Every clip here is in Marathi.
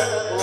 हरे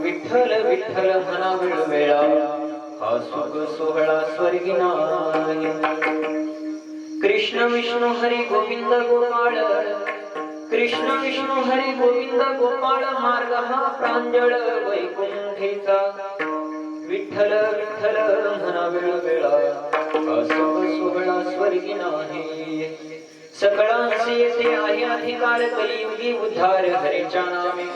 विठ्ठल विठ्ठल म्हणा वेळोवेळा हा सुख सोहळा स्वर्गी नाही. कृष्ण विष्णू हरी गोविंद गोपाळ, कृष्ण विष्णू हरी गोविंद गोपाळ, मार्ग हा प्रांजळ वैकुंठेचा. विठ्ठल विठ्ठल म्हणा वेळोवेळा हा सुख सोहळा स्वर्गी नाही. सकळांसी येथे आहे अधिकार, कलियुगी उद्धार हरीच्या नामे.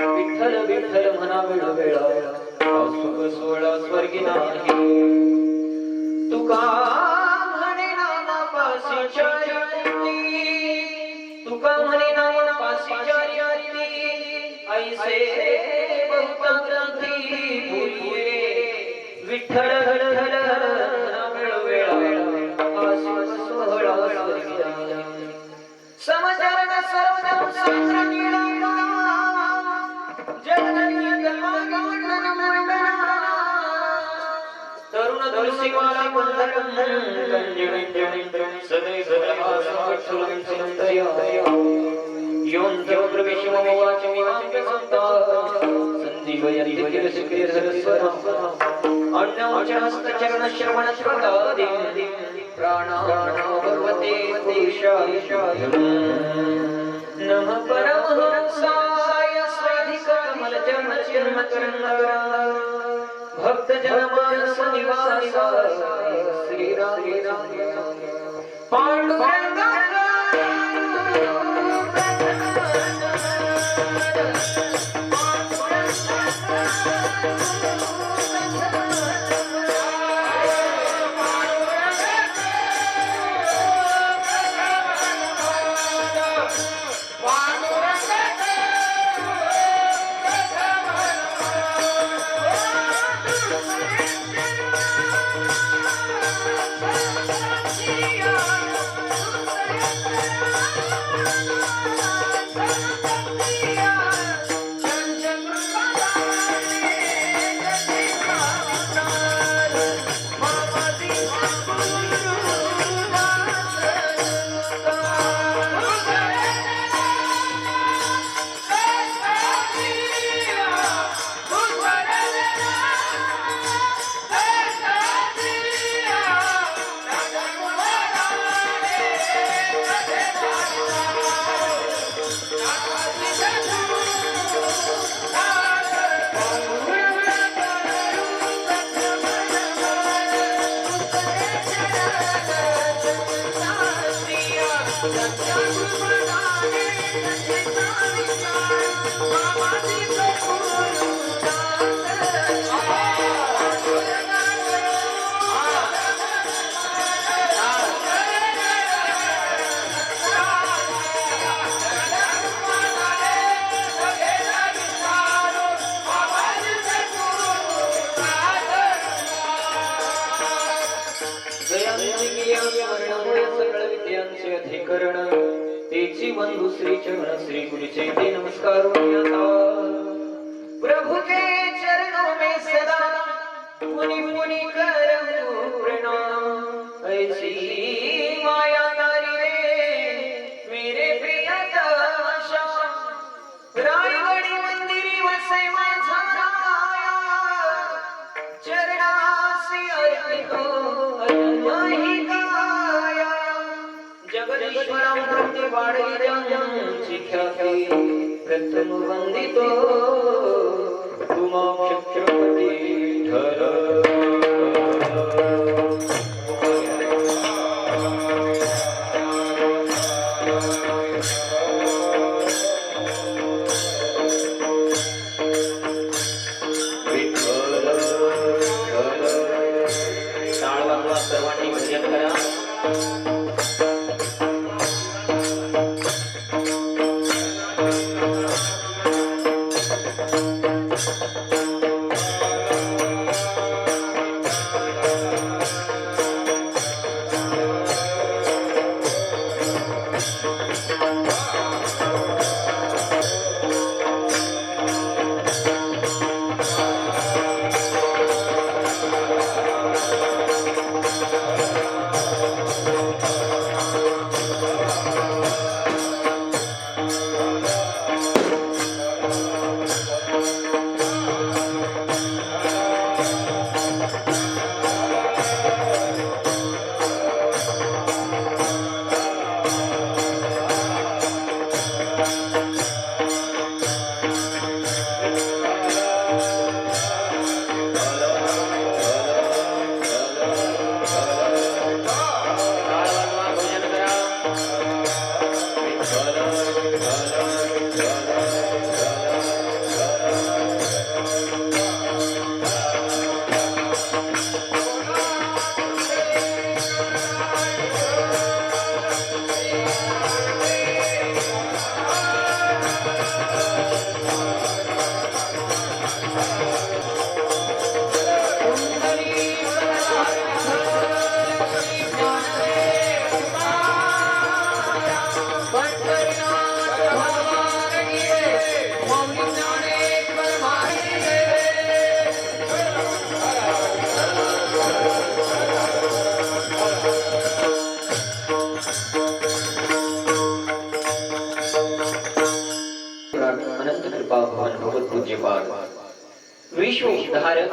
विठ्ठल विठ्ठल म्हणा वेळोवेळा हा सुख सोहळा स्वर्गी नाही. तुका म्हणे नामापासी चारिती, तुका म्हणे नामापासी चारिती, ऐसे बहुत ग्रंथी बोलिये. विठ्ठल विठ्ठल म्हणा वेळोवेळा हा सुख सोहळा स्वर्गी नाही. समचरण सर्वनाम संक्रमिणा जननी कल्पगमन मंडना. तरुण तुलसीमाला पंधरम कंजणं सदैव समाक्षरं चिंतया. योऽन्तं प्रविशमो वाचमिमां संता संजीवयति किल सुखिरस्वरा. अन्नोचहस्तचरण श्रवण श्रवणादि प्राणानां भगवते देशाय. नमः परमहंसाय स्वाधिकमल जन्म करंदरा. भक्त जनमानस निवासाय श्री राम पांडुरंग. सकळ विद्यांचे अधिकरण तेची बंधु श्री चरण श्री गुरुचे ते नमस्कार. प्रभु के चरणों में सदा मुनि मुनि करऊं प्रणाम. ऐसी माया तारी रे मेरे प्रियतमा. रायगडी मंदिरी वसे माझा चरणासी अर्पितो अनन्यही काया. जगदीश्वरं प्रतिपादयितं शिख्याति प्रथम वंदितो तुमां क्षत्रपति धर. सर्वांनी भजन करा. विश्व उद्धारक,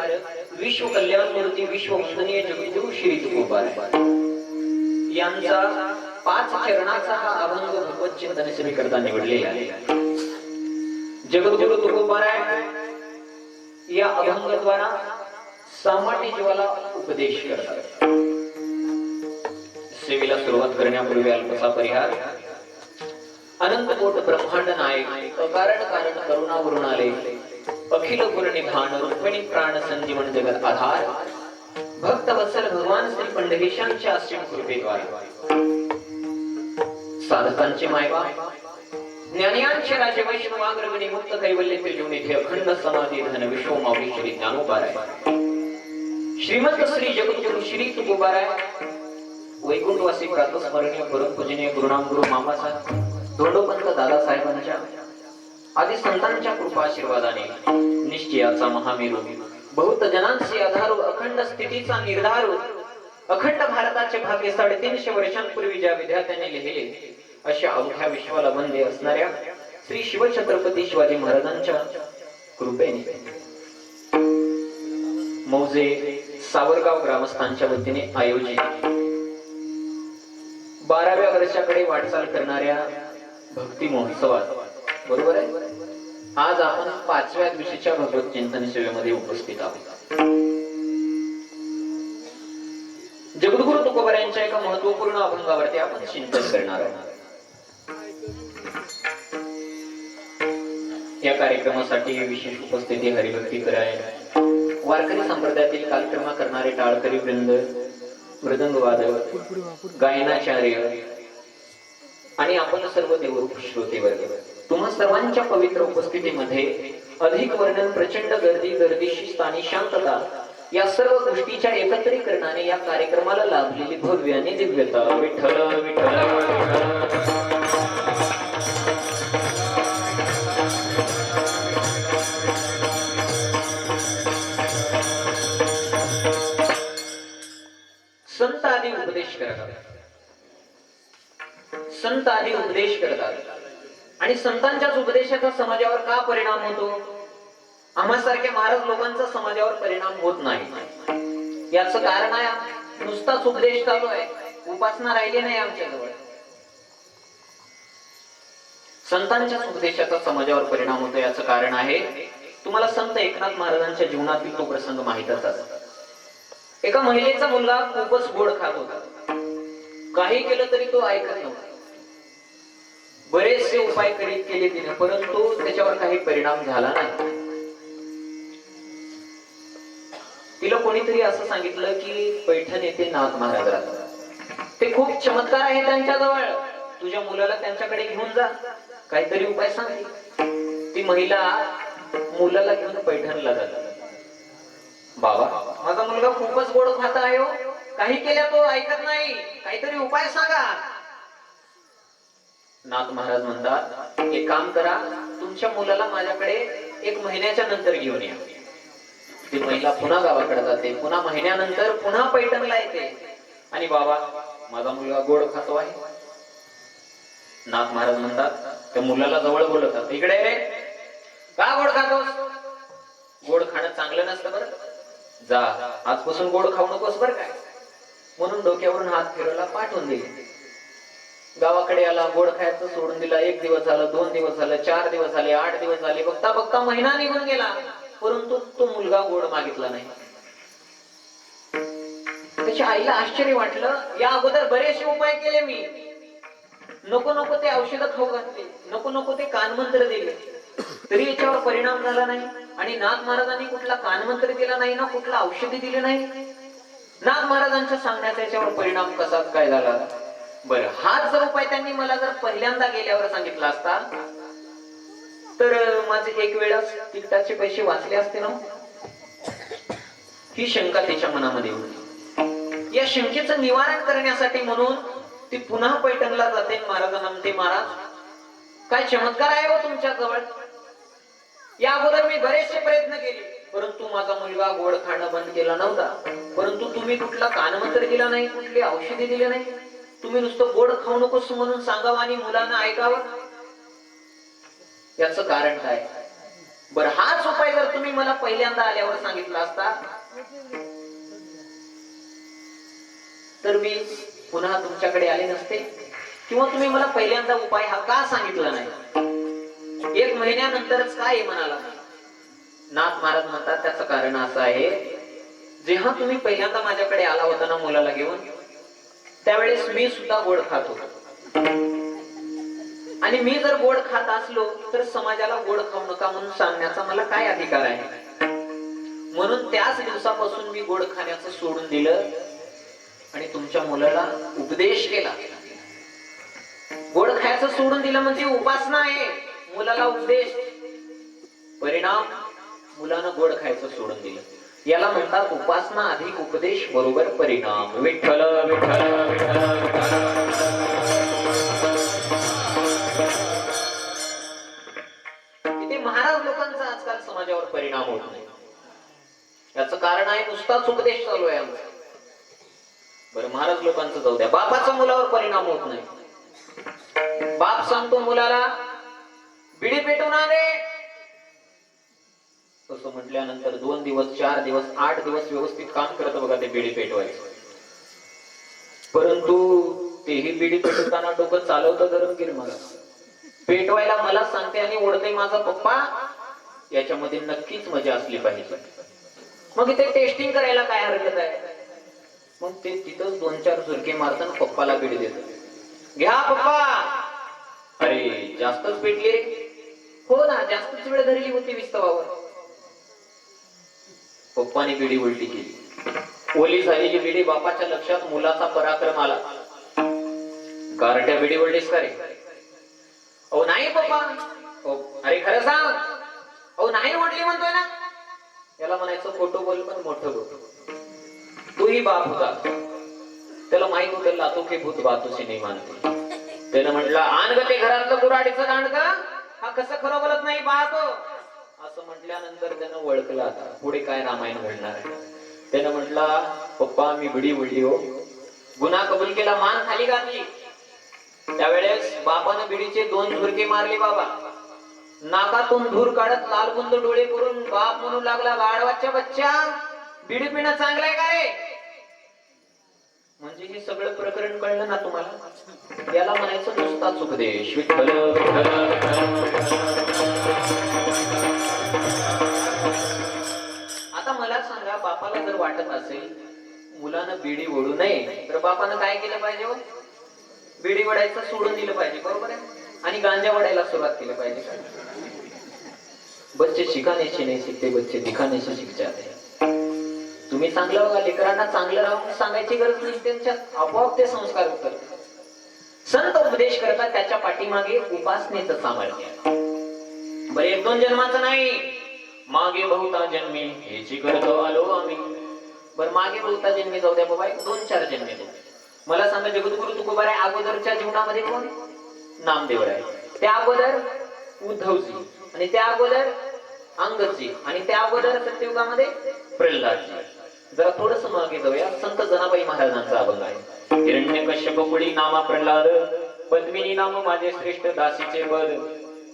विश्व कल्याण मूर्ती, विश्व वंदनीय जगद्गुरु श्री तुकोबाराय यांचा 5 चरणाचा हा अभंग भगवत चिंतन सेवे करता निवडलेला आहे. जगद्गुरु तुकोबाराय या अभंगाद्वारा सामान्य जीवाला उपदेश करतात. सेवेला सुरुवात करण्यापूर्वी अल्पसा परिहार. अनंत कोट ब्रह्मांड नायक, अकारण कारण करुणावरून आले, अखिल गुणनिधान, रुक्मिणी प्राण संजीवन जगत आधार, भक्त वत्सल भगवान श्री पंढरीशांच्या असीम कृपेद्वारे साधकांचे मायबाप, ज्ञानियांचे राजे, वैष्णवाग्रगणी, मुक्त कैवल्य जीवनिधी, अखंड समाधी धन विश्व माऊली श्री ज्ञानोबाराय, श्रीमंत श्री जगद्गुरु श्री तुकोबाराय, वैकुंठवासी प्रातस्मरणीय परमपूजनीय गुरुनाम गुरु मामासाहेब धोंडोपंत दादासाहेबांच्या आदी संतांच्या कृपा आशीर्वादाने निश्चयाचा महामेरू, बहुत जनांचे आधारू, अखंड स्थितीचा निर्धारू, अखंड भारताचे भाग्य 350 वर्षांपूर्वी ज्या विद्यार्थ्यांनी लिहिले अशा अवघ्या विश्वाला वंदे असणाऱ्या श्री शिवछत्रपती शिवाजी महाराजांच्या कृपेने मौजे सावरगाव ग्रामस्थांच्या वतीने आयोजित 12व्या वर्षाकडे वाटचाल करणाऱ्या भक्ती महोत्सवात बरोबर आहे आज आपण 5व्या दिवशीच्या भगवत चिंतन सेवेमध्ये उपस्थित आहोत. जगद्गुरु तुकोबारायांच्या एका महत्वपूर्ण अभंगावरती आपण चिंतन करणार आहोत. या कार्यक्रमासाठी विशेष उपस्थिती हरिभक्ती करायला वारकरी संप्रदायातील कार्यक्रम करणारे टाळकरी वृंद, मृदंगवादक, गायनाचार्य आणि आपण सर्व देवरूप श्रोते वर्ग, तुम्हा सर्वांच्या पवित्र उपस्थितीमध्ये अधिक वर्णन, प्रचंड गर्दीशी स्थानी शांतता या सर्व गोष्टीच्या एकत्रीकरणाने या कार्यक्रमाला लाभलेली भव्य आणि दिव्यता. विठ्ठल विठ्ठल संत आदी उपदेश करतात. संत आदी उपदेश करतात आणि संतांच्याच उपदेशाचा समाजावर का परिणाम होतो? आम्हासारख्या महाराज लोकांचा समाजावर परिणाम होत नाही. याचं कारण आहे नुसताच उपदेश चालू आहे, उपासना राहिली नाही आमच्याजवळ. संतांच्याच उपदेशाचा समाजावर परिणाम होतो याचं कारण आहे, तुम्हाला संत एकनाथ महाराजांच्या जीवनातील तो प्रसंग माहितच आहे. एका महिलेचा मुलगा खूपच गोड खात होता. काही केलं तरी तो ऐकत नव्हता. बरेचसे उपाय केले तिने, परंतु त्याच्यावर काही परिणाम झाला नाही. तिला कोणीतरी असं सांगितलं की पैठण येथे नाथ महाराज राहतात, ते खूप चमत्कार आहे त्यांच्याजवळ, तुझ्या मुलाला त्यांच्याकडे घेऊन जा, काहीतरी उपाय सांग. ती महिला मुलाला घेऊन पैठणला जातात. बाबा, माझा मुलगा खूपच गोड खात आहे हो, काही केल्या तो ऐकत नाही, काहीतरी उपाय सांगा. नाथ महाराज म्हणतात, एक काम करा, तुमच्या मुलाला माझ्याकडे 1 महिन्याच्या नंतर घेऊन या. ती महिला पुन्हा गावाकडे जाते, पुन्हा महिन्यानंतर पुन्हा पैठणला येते आणि बाबा, माझा मुलगा गोड खातो आहे. नाथ महाराज म्हणतात, त्या मुलाला जवळ बोलवतात, इकडे रे, का गोड खातोस? गोड खाणं चांगलं नसतं बरं, जा आजपासून गोड खाऊ नकोस बरं काय. म्हणून डोक्यावरून हात फिरवला, पाठवून दिले. गावाकडे आला, गोड खायचं सोडून दिला. 1 दिवस झाला, 2 दिवस झाले, 4 दिवस झाले, 8 दिवस झाले, बघता बघता महिना निघून गेला, परंतु तो मुलगा गोड मागितला नाही. त्याच्या आईला आश्चर्य वाटलं, या अगोदर बरेचसे उपाय केले मी, नको नको ते औषध खाऊ घातले, नको नको ते कानमंत्र दिले, तरी याच्यावर परिणाम झाला नाही. आणि नाथ महाराजांनी कुठला कानमंत्र दिला नाही ना, कुठला औषधी दिले नाही. नाथ महाराजांच्या सांगण्याचा याच्यावर परिणाम कसाच काय झाला? बरं, हाच जर उपाय त्यांनी मला जर पहिल्यांदा गेल्यावर सांगितला असता तर माझे 1 वेळास तिकिटाचे पैसे वाचले असते ना. ही शंका त्याच्या मनामध्ये होती. या शंकेचं निवारण करण्यासाठी म्हणून ती पुन्हा पैठणला जाते. महाराजांना म्हणते, महाराज काय चमत्कार आहे हो तुमच्या जवळ? या अगोदर मी बरेचसे प्रयत्न केले, परंतु माझा मुलगा गोड खाणं बंद केला नव्हता. परंतु तुम्ही कुठला कानमंत्र दिला नाही, कुठली औषधी दिली नाही, तुम्ही नुसतं गोड खाऊ नकोस म्हणून सांगावं आणि मुलांना ऐकावं. याचं कारण काय? बर हाच उपाय जर तुम्ही मला पहिल्यांदा आल्यावर सांगितला असता तर मी पुन्हा तुमच्याकडे आले नसते, किंवा तुम्ही मला पहिल्यांदा उपाय हा का सांगितला नाही? 1 महिन्यानंतरच काय म्हणाला? नाथ महाराज म्हणतात त्याचं कारण असं आहे, जेव्हा तुम्ही पहिल्यांदा माझ्याकडे आला होता ना मुलाला घेऊन, त्यावेळेस मी सुद्धा गोड खात होतो, आणि मी जर गोड खात असलो तर समाजाला गोड खाऊ नका म्हणून सांगण्याचा मला काय अधिकार आहे? म्हणून त्याच दिवसापासून मी गोड खाण्याचं सोडून दिलं आणि तुमच्या मुलाला उपदेश केला. गोड खायचं सोडून दिलं म्हणजे उपासना आहे, मुलाला उपदेश. परिणाम, मुलानं गोड खायचं सोडून दिलं. याला म्हणतात उपासना अधिक उपदेश बरोबर परिणाम. विठ्ठल विठ्ठल विठ्ठल. इथे महाराज लोकांचा आजकाल समाजावर परिणाम होत नाही. याचं कारण आहे नुसताच उपदेश चालू आहे आमचा. बरं महाराज लोकांचं जाऊ द्या, बापाचा मुलावर परिणाम होत नाही. बाप सांगतो मुलाला बिडी पेटून आणे, तसं म्हटल्यानंतर 2 दिवस 4 दिवस 8 दिवस व्यवस्थित काम करत बघा ते बिडी पेटवायचं. परंतु तेही बिडी पेटवताना डोकं चालवतं गरमगीर मला पेटवायला मला सांगते आणि ओढते माझा पप्पा, याच्यामध्ये नक्कीच मजा असली पाहिजे. मग इथे टेस्टिंग करायला काय हरकत आहे? मग ते तिथंच 2-4 झुरके मारताना पप्पाला बिडी देतात. घ्या पप्पा. अरे जास्तच पेटली रे. हो ना, जास्तच वेळ धरली होती विस्तवावर. पप्पाने बिडी उलटी केली. ओली झालेली बिडी बापाच्या लक्षात, मुलाचा पराक्रम आला. गारट्या बिडी वळलीस का रे? अहो नाही पप्पा. अरे खरं सांग. अहो नाही ओढली म्हणतोय ना. याला म्हणायचं खोटं बोल पण मोठं बोल. तोही बाप होता, त्याला माहित होतं लातो के भूत बातोशी नाही मानते. त्यानं म्हटलं आण ग ते घरातलं कुऱ्हाडीचं दांड का, हा कसं खरं बोलत नाही पाहतो. असं म्हटल्यानंतर त्यानं ओळखलं आता पुढे काय रामायण घडणार आहे. त्यानं म्हटला पप्पा मी बिडी उडली हो. गुन्हा कबूल केला, मान खाली घातली. त्यावेळेस बापानं बिडीचे 2 झुरके मारले. बाबा नाकातून धूर काढत लालबुंद डोळे करून बाप म्हणू लागला, गाढवाच्या बच्चा बिडी पिणं चांगलं आहे का रे? म्हणजे हे सगळं प्रकरण कळलं ना तुम्हाला? याला म्हणायचं नुसताच उपदेश. विठ्ठल आता मला सांगा, बापाला जर वाटत असेल मुलानं बिडी ओढू नये तर बापानं काय केलं पाहिजे? बिडी वडायचं सोडून दिलं पाहिजे, बरोबर आहे? आणि गांजा वडायला सुरुवात केली पाहिजे. बच्चे शिकाने से नहीं सीखते, बच्चे दिखाने से सीख जाते. तुम्ही चांगलं बघा, लेकरांना चांगलं राहून सांगायची गरज नाही, त्यांच्यात आपोआप ते संस्कार होतात. संत उपदेश करतात, त्याच्या पाठीमागे उपासनेचं सामर्थ्य. बरं 1-2 जन्माचं नाही, मागे बहुता जन्मी हेची करतो आलो आम्ही. बरं मागे बहुता जन्मी जाऊ द्या बाबा, 2-4 जन्मे द्या. मला सांगा, जगद्गुरु तुकोबाराय अगोदरच्या जीवनामध्ये कोण? नामदेवराय. त्या अगोदर उद्धवजी, आणि त्या अगोदर अंगदजी, आणि त्या अगोदर सत्ययुगामध्ये प्रल्हादजी. जरा थोडस मागे जाऊया. संत जनाबाई महाराजांचा अभंग आहे. हिरण्यकश्यप कुळी नामा प्रल्हाद, पद्मिनी नाम माझे श्रेष्ठ दासीचे पद.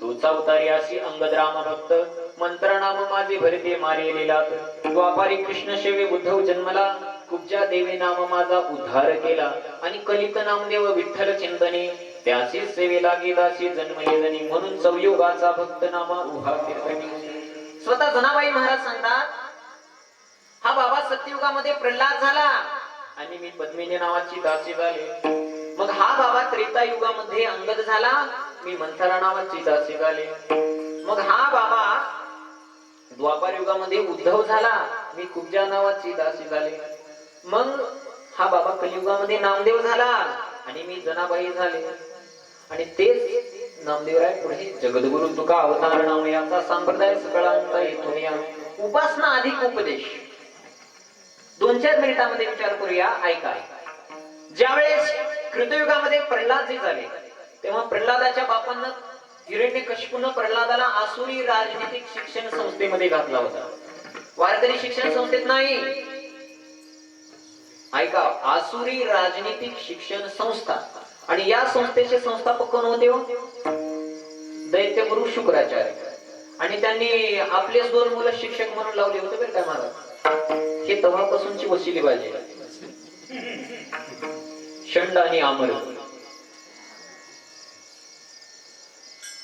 तोचा अवतारी अशी अंगद राम भक्त, मंत्र नाम माझे भरते मारे लीलात. द्वापारी कृष्ण शेवे उद्धव जन्मला, कुब्जा देवी नाम माझा उद्धार केला. आणि कलित नामदेव विठ्ठल चिंतने, त्याची सेवे लागे दासी जन्मले जनी. म्हणून संयोगाचा भक्त नामा उभा कीर्तनी. स्वतः जनाबाई महाराज सांगतात, हा बाबा सत्ययुगामध्ये प्रल्हाद झाला आणि मी पद्मिनी नावाची दासी झाले. मग हा बाबा त्रेता युगामध्ये अंगद झाला, मी मंथरा नावाची दासी झाले. मग हा बाबा द्वापार युगामध्ये उद्धव झाला, मी कुब्जा नावाची दासी झाले. मग हा बाबा कलियुगामध्ये नामदेव झाला आणि मी जनाबाई झाले. आणि तेच नामदेवराय पुढे जगद्गुरु तुका अवतार नाम याचा संप्रदाय सगळ्यांचा इथून या. उपासना अधिक उपदेश. 2-4 मिनिटांमध्ये विचार करूया, ऐका. ज्यावेळेस कृतयुगामध्ये प्रल्हादजी झाले, तेव्हा प्रल्हादाच्या बापांना हिरण्यकशिपूनं प्रल्हादाला आसुरी राजनीतिक शिक्षण संस्थेमध्ये घातला होता. वारकरी शिक्षण संस्थेत नाही, ऐका, आसुरी राजनीतिक शिक्षण संस्था. आणि या संस्थेचे संस्थापक कोण होते? दैत्यगुरु शुक्राचार्य. आणि त्यांनी आपलेच 2 मुलं शिक्षक म्हणून लावले होते बरं काय महाराज. हे तेव्हापासूनची वशिली बाजी. शंड आणि आमर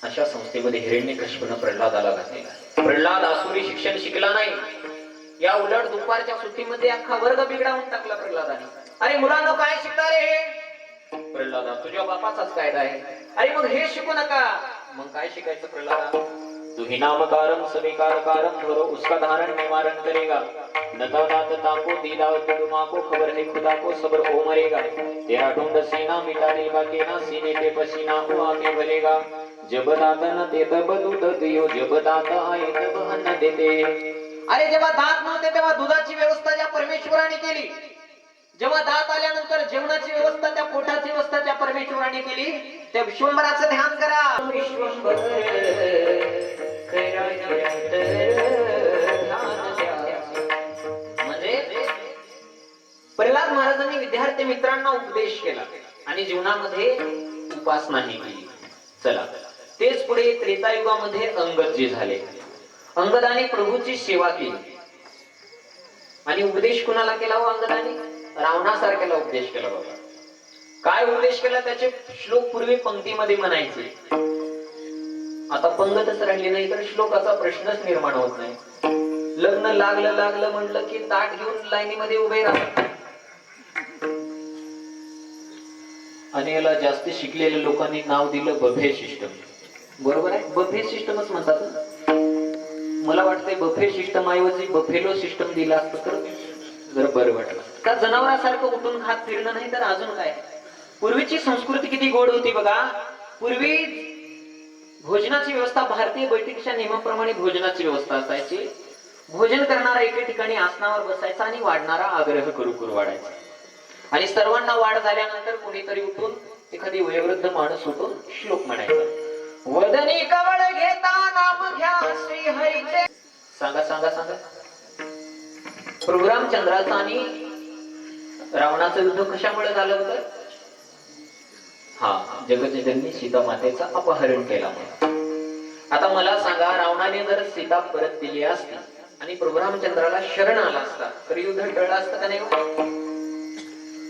अशा संस्थेमध्ये हिरण्यकश्यपूने प्रल्हादाला घातलेला. प्रल्हाद आसुरी शिक्षण शिकला नाही. या उलट दुपारच्या सुट्टीमध्ये अख्खा वर्ग बिघडावून टाकला प्रल्हादाने. अरे मुलांनो काय शिकता रे हे? प्रल्हादा तुझ्या बापाचाच कायदा आहे. अरे मग हे शिकू नका. मग काय शिकायचं प्रल्हादा? तू ही नामकारम सविकारकारम धरो उसका धारण निवारण करेगा. नता नात ताको दीदाव तुडुमा को खबर है खुदा को सबर हो मरेगा. तेरा ढूंढ सीना मिटा देगा केना सीने पे पसीना हो आके भरेगा. जब दात न ते तब दूध दियो जब दात आए तब अन्न देते. अरे जेव्हा दात नव्हते तेव्हा दुधाची व्यवस्था ज्या परमेश्वराने केली, जेव्हा दात आल्यानंतर जेवणाची व्यवस्था त्या पोटाची व्यवस्था त्या परमेश्वराने केली. त्या विश्वंभराचं ध्यान करा. विश्वंभर म्हणजे प्रल्हाद महाराजांनी विद्यार्थी मित्रांना उपदेश केला आणि जीवनामध्ये उपासनाही केली. चला तेच पुढे त्रेतायुगामध्ये अंगदजी झाले. अंगदाने प्रभूची सेवा केली आणि उपदेश कुणाला केला हो? अंगदाने रावणासारख्याला उपदेश केला. बाबा काय उपदेश केला? त्याचे श्लोक पूर्वी पंक्तीमध्ये म्हणायचे. आता पंगतच राहिली नाही तर श्लोकाचा प्रश्नच निर्माण होत नाही. लग्न लागलं म्हटलं की ताट घेऊन लाईनीमध्ये उभे राहतात. आणि याला जास्त शिकलेल्या लोकांनी नाव दिलं बफे सिस्टम. बरोबर आहे, बफे सिस्टमच म्हणतात. मला वाटतंय बफे सिस्टम ऐवजी बफेलो सिस्टम दिला असतं तर जर बरं वाटलं. का जनावरासारखं उठून खात फिरणं नाही तर अजून काय. पूर्वीची संस्कृती किती गोड होती बघा. पूर्वी भोजनाची व्यवस्था भारतीय बैठकीच्या नियमाप्रमाणे भोजनाची व्यवस्था असायची. भोजन करणारा एके ठिकाणी आसनावर बसायचा आणि वाढणारा आग्रह करू वाढायचा. आणि सर्वांना वाढ झाल्यानंतर कोणीतरी उठून एखादी वयोवृद्ध माणूस उठून श्लोक म्हणायचा. वदनी कवळ घेता नाम घ्या श्री हरीचे. सांगा सांगा सांगा. प्रभू रामचंद्राचं आणि रावणाचं युद्ध कशामुळे झालं होतं? जगज्जननी सीता मातेचं अपहरण केला. आता मला सांगा, रावणाने जर सीता परत दिली असती आणि प्रभू रामचंद्राला शरण आला असता तर युद्ध टळलं असतं का नाही?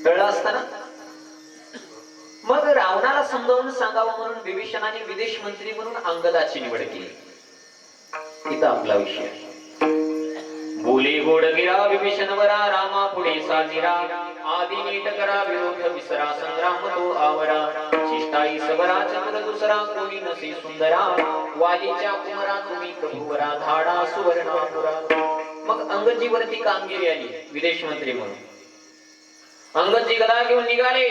टळलं असतं ना. मग रावणाला समजावून सांगावं म्हणून विभीषणाने विदेश मंत्री म्हणून अंगदाची निवड केली. इथं आपला विषय. बोले गोड गिरा विभीषण वरा रामा पुढे साजिरा. आदि नीट करा विरोध विसरा संग्राम तो आवरा. शिष्टाई सबरा चंद्र दुसरा कोणी नसे सुंदरा. वालीच्या कुमरा तुम्ही प्रभुवरा धाडा सुवर्णापुरा. मग अंगदजीवरती कामगिरी आली विदेश मंत्री म्हणून. अंगदजी गदा घेऊन निघाले.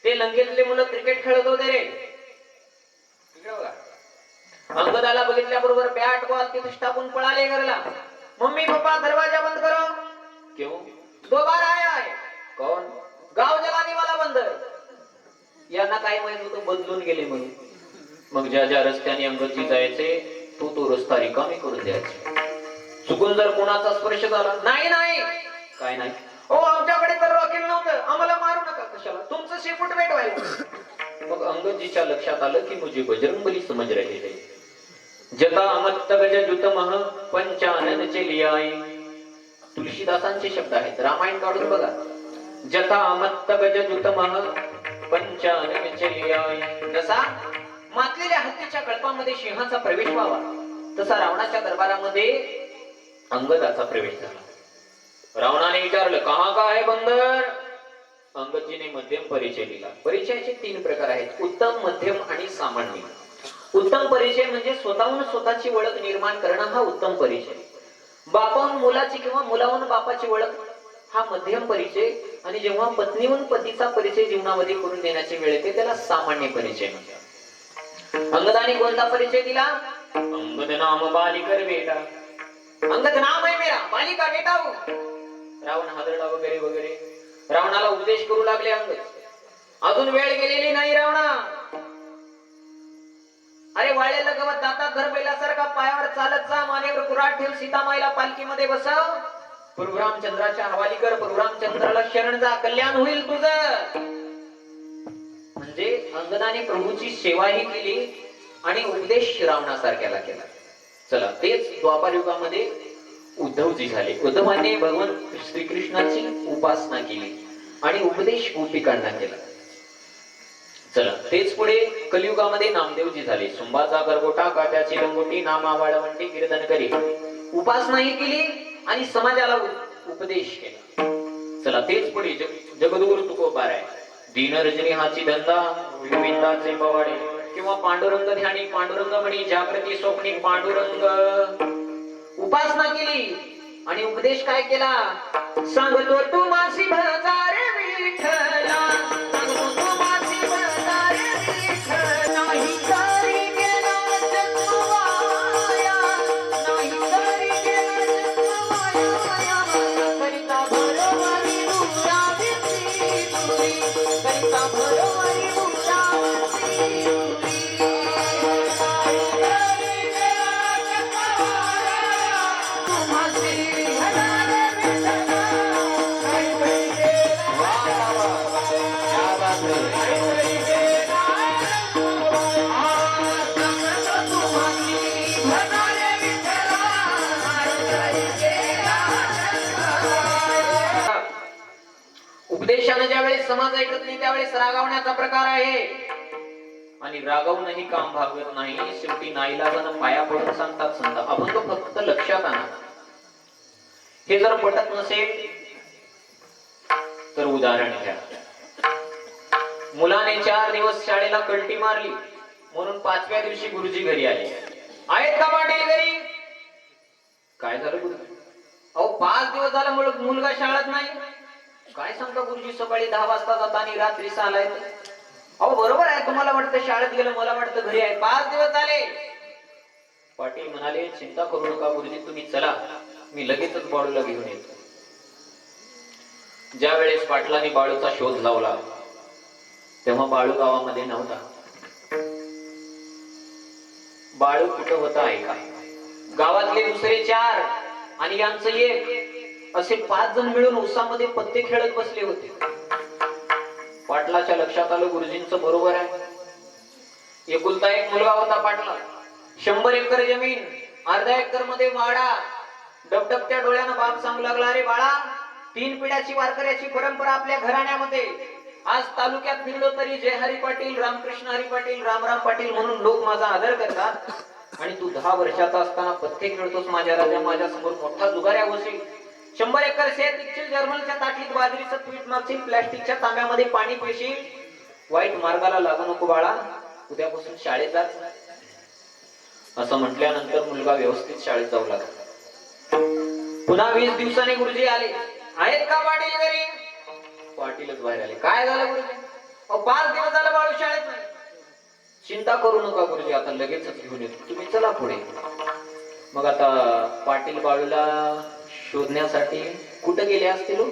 ते लंकेतले मुलं क्रिकेट खेळत होते रे. अंगदाला बघितल्याबरोबर बॅट बॉल तिथे टाकून पळाले घरला. मम्मी पप्पा दरवाजा बंद करो. क्यों? 2 बार आया है. कौन? गाव जलाने वाला बंदर. यांना काय माहित होतं बदलून गेले म्हणून. मग ज्या ज्या रस्त्याने अंगदजी जायचे तो रस्ता रिकामी करून द्यायचा. चुकून जर कोणाचा स्पर्श झाला, नाही नाही काय नाही हो आमच्याकडे तर रॉकेल नव्हतं, आम्हाला मारू नका. कशाला? तुमचं शेपूट भेटवायचं. मग अंगदजीच्या लक्षात आलं की मुझे बजरंगबली समज रहे थे. जता अमत्त गज जुतमह पंचानन चलियाई. तुलसीदासांचे शब्द आहेत, रामायण काढून बघा. जता अमत्त गज जुतमह पंचानन चलियाई. जसा मातलेल्या हत्तीच्या कळपामध्ये सिंहाचा प्रवेश व्हावा तसा रावणाच्या दरबारामध्ये अंगदाचा प्रवेश झाला. रावणाने विचारलं कहा का है बंदर. अंगदजीने मध्यम परिचय दिला. परिचयाचे 3 प्रकार आहेत, उत्तम, मध्यम आणि सामान्य. उत्तम परिचय म्हणजे स्वतःहून स्वतःची ओळख निर्माण करणं हा उत्तम परिचय. बापाहून मुलाची किंवा मुलाहून बापाची ओळख हा मध्यम परिचय. आणि जेव्हा पत्नीहून पतीचा परिचय जीवनामध्ये करून देण्याची वेळ येते त्याला सामान्य परिचय म्हणतात. अंगदाने कोणता परिचय दिला? अंगद नाम बालिकर बेटा. अंगद नाम आहे मेरा, बालिका बेटा हूं. रावण हादरला वगैरे वगैरे. रावणाला उपदेश करू लागले अंगद. अजून वेळ गेलेली नाही रावणा. अरे वाळलेलं गवत दातात धर बैलासारखा पायावर चालत जा. मानेवर कुऱ्हाड ठेव. सीतामाईला पालखीमध्ये बसव. प्रभू रामचंद्राच्या हवाली कर. प्रभू रामचंद्राला शरण जा, कल्याण होईल तुझं. म्हणजे अंगदाने प्रभूची सेवाही केली आणि उपदेश रावणासारख्याला केला. चला तेच द्वापार युगामध्ये उद्धवजी झाले. उद्धवांनी भगवान श्रीकृष्णाची उपासना केली आणि उपदेश गोपिकांना केला. चला तेच पुढे कलियुगामध्ये नामदेवजी झाले. सुंबाचा गरगोटा काट्याची रंगोटी नामा वाळवंटी कीर्तन करी उपासनाही केली आणि समाजाला उपदेश केला. चला तेच पुढे जगद्गुरु तुकोबार आहे. दीन रजनी हाची धंदा गोविंदाचे पवाडे किंवा पांडुरंग ध्यानी पांडुरंग म्हणी जागृती स्वप्नी पांडुरंग उपासना केली आणि उपदेश काय केला? सांगतो तू मासी भजारे विठ्ठला उपदेशाने ज्यावेळेस समाज ऐकत नाही त्यावेळेस रागावण्याचा प्रकार आहे आणि रागावूनही काम भागवत नाही. शेवटी नाईलाजानं पाया पडून सांगतात संत अभंग फक्त लक्षात आणा. हे जर पटत नसेल तर उदाहरण घ्या. मुलाने 4 दिवस शाळेला कल्टी मारली म्हणून 5व्या दिवशी गुरुजी घरी आले. आहेत का पाटील घरी? काय झालं गुरुजी? अहो 5 दिवस झाला मुलगा शाळेत नाही. काय सांगता गुरुजी? सकाळी 10 वाजता जाता आणि रात्री 6 ला येतो. अहो बरोबर आहे, तुम्हाला वाटतं शाळेत गेलं, मला वाटतं घरी आहे. 5 दिवस झाले. पाटील म्हणाले चिंता करू नका गुरुजी, तुम्ही चला, मी लगेचच बाळूला घेऊन येतो. ज्या वेळेस पाटलांनी बाळूचा शोध लावला तेव्हा बाळू गावामध्ये नव्हता. बाळू कुठं होता ऐका. गावातले दुसरे 4 आणि यांचं 1 असे 5 जण मिळून उसामध्ये पत्ते खेळत बसले होते. पाटलाच्या लक्षात आलं गुरुजींचं बरोबर आहे. एकुलता एक मुलगा होता पाटला. 100 एकर जमीन, अर्धा एकर मध्ये वाडा. डबडबत्या डोळ्यानं बाप सांगू लागला, अरे बाळा, 3 पिढ्याची वारकऱ्याची परंपरा आपल्या घराण्यामध्ये. आज तालुक्यात फिरलो तरी जय हरी पाटील, रामकृष्ण हरी पाटील, रामराम पाटील म्हणून लोक माझा आदर करतात आणि तू 10 वर्षाचा असताना पत्ते खेळतोस माझ्या राजा. माझ्या समोर मोठा जुगाऱ्या बसेल. 100 एकर शेत इकशील, जर्मलच्या ताटलीत बाजरीचं पीठ मागशील, प्लॅस्टिकच्या तांब्यामध्ये पाणी पिशील. वाईट मार्गाला लागू नको बाळा, उद्यापासून शाळेत जात. असं म्हटल्यानंतर मुलगा व्यवस्थित शाळेत जाऊ लागला. पुन्हा 20 दिवसांनी गुरुजी आले. आहेत का पाटील घरी? पाटीलच बाहेर आले. काय झालं गुरुजी? 5 दिवस झालं बाळू शाळेत नाही. चिंता करू नका गुरुजी, आता लगेचच घेऊन येतो, तुम्ही चला पुढे. मग आता पाटील बाळूला शोधण्यासाठी कुठं गेले असतील?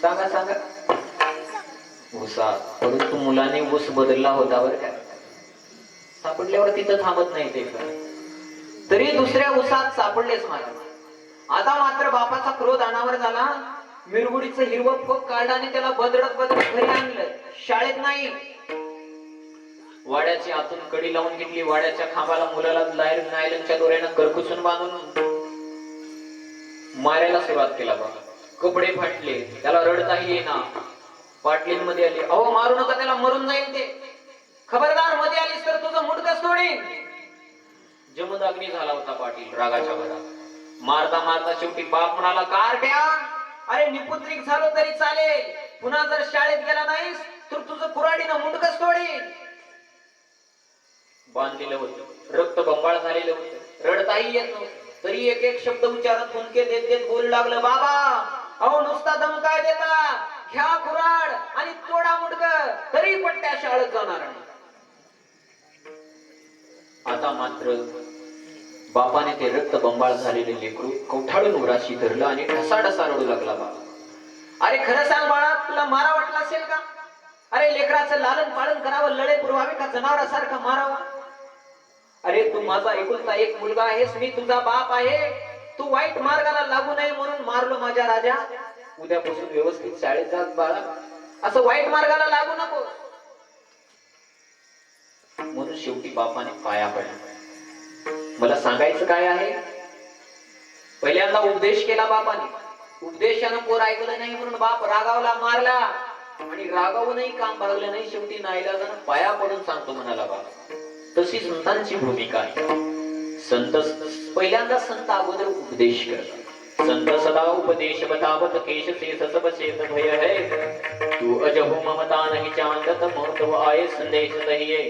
सांगा सांगा. ऊसा. परंतु मुलाने ऊस बदलला होता बरं का. सापडल्यावर तिथं थांबत नाही ते, तरी दुसऱ्या ऊसात सापडलेच मला. आता मात्र बापाचा क्रोध अनावर झाला. मिरगुडीचं हिरवं फक काढलं आणि त्याला बदडत बदडत घरी आणलं. शाळेत नाही. वाड्याची आतून कडी लावून घेतली. वाड्याच्या खांबाला मुलाला नायलनच्या दोऱ्यानं करकुसून बांधून मारायला सुरुवात केला. बाबा कपडे फाटले, त्याला रडताही येईना. पाटलीन मध्ये आली. अहो मारू नका त्याला, मरून जाईल ते. खबरदार, मध्ये आलीस तर तुझं मुंडकं सोडीन. जमदाग्नी झाला होता पाटील रागाच्या भरात. मारता मारता शेवटी बाप म्हणाला, कारट्या, अरे निपुत्रिक झालो तरी चालेल, पुन्हा जर शाळेत गेला नाहीस तर तुझं कुऱ्हाडीनं मुंडकं सोडीन. बांधलेलं होतं, रक्त बंबाळ झालेलं होतं, रडताही येत नव्हतं. तरी एक एक शब्द उच्चारत हुंदके देत देत बोलू लागलं, बाबा अहो नुसता दम काय देता, घ्या कुऱ्हाड आणि तोडा मुंडकं, तरी पट्ट्या शाळेत जाणार नाही. आता मात्र बापाने ते रक्त बंबाळ झालेले लेकरू कवठाळून उराशी धरलं आणि ढसाढसा रडू लागला. बाबा अरे खरं सांग बाळा, तुला मारा वाटला असेल का? अरे लेकराचं लालन पालन करावं, लढे पुरवावे का जनावरासारखं मारावं? अरे तू माझा एकुलता एक मुलगा आहेस, मी तुझा बाप आहे. तू वाईट मार्गाला लागू नये म्हणून मारलो माझ्या राजा. उद्यापासून व्यवस्थित शाळेत जात बाळा, असं वाईट मार्गाला लागू नको. म्हणून शेवटी बापाने पाया पडला. मला सांगायचं काय आहे, पहिल्यांदा उपदेश केला बापाने, उपदेशानं पोर ऐकलं नाही म्हणून बाप रागावला, मारला, आणि रागावूनही काम भागलं नाही, शेवटी नाईलाजानं पाया पडून सांगतो म्हणाला बाप. तशी संतांची भूमिका आहे. संत पहिल्यांदा संत अगोदर उपदेश करतात. संत सदा उपदेश बतावत केश से सब चेत भय है, तू अजहु ममता नहीं चांदत मोह आए संदेश दहिए,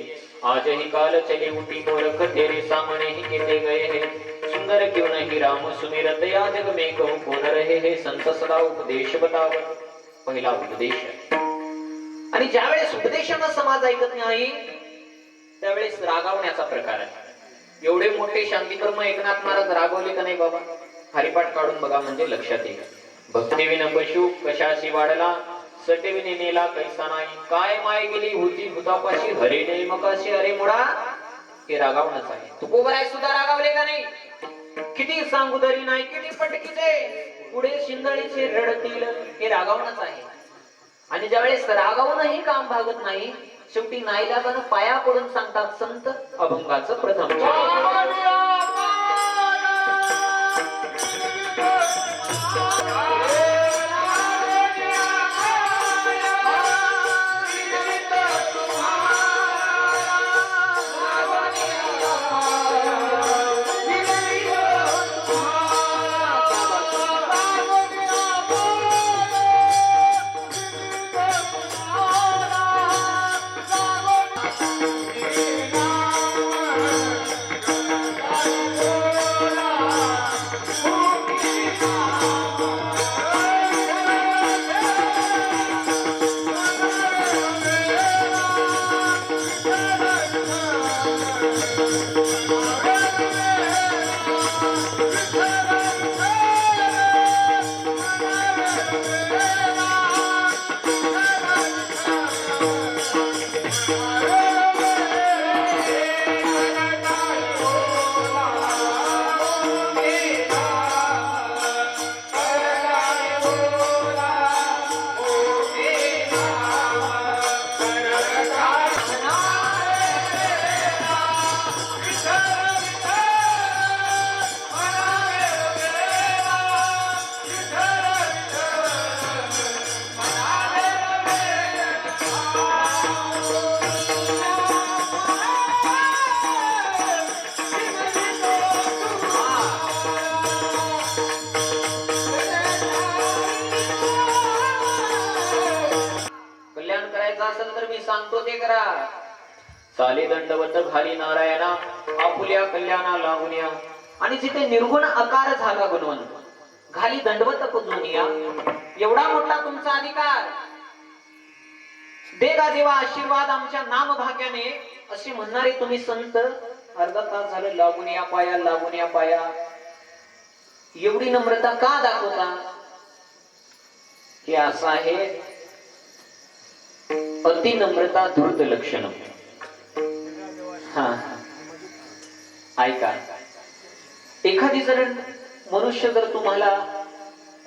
आज ही काल चले उठी मूर्ख तेरे सामने ही केते गए हैं, सुंदर क्यों नहीं राम सुमिरत या जग में कहूं कौन रहे है, संत सदा उपदेश बतावत. पहिला उपदेश आहे. आणि ज्यावेळेस उपदेशानं समाज ऐकत नाही त्यावेळेस रागावण्याचा प्रकार आहे. एवढे मोठे शांतिब्रह्म एकनाथ महाराज रागवले का नाही बाबा? हरिपाठ काढून बघा म्हणजे लक्षात येईल. भक्तिविन पशु कशाशी वाढला, सटेविने नेला कैसा नाही, काय माय गेली होती भूतापाशी, हरे नाही मकाशी अरे मुडा. हे रागावणच आहे. तुकोबराय सुद्धा रागावले का नाही? किती सांगू तरी नाही, किती पटकीचे पुढे शिंदळीचे रडतील, हे रागावणच आहे. आणि ज्यावेळेस रागावूनही काम भागत नाही, शेवटी नाईलाजानं पाया पडून सांगतात संत अभंगाचं प्रथम. असेल तर मी सांगतो ते करा. चाले दंडवत घाली नारायणा, आपुल्या कल्याणा लागुनिया. आणि जिथे निर्गुण आकार झाला गुणवंत, घाली दंडवत कुजूनिया. एवढा मोठा तुमचा अधिकार, देगा देवा आशीर्वाद आमच्या नाम भाग्याने, अशी म्हणणारे तुम्ही संत अर्धा तास झालं लागुनिया पाया, लागुनिया पाया. एवढी नम्रता का दाखवता? हे असं आहे अति नम्रता धूर्त लक्षण. हा ऐका, एखादी जर मनुष्य जर तुम्हाला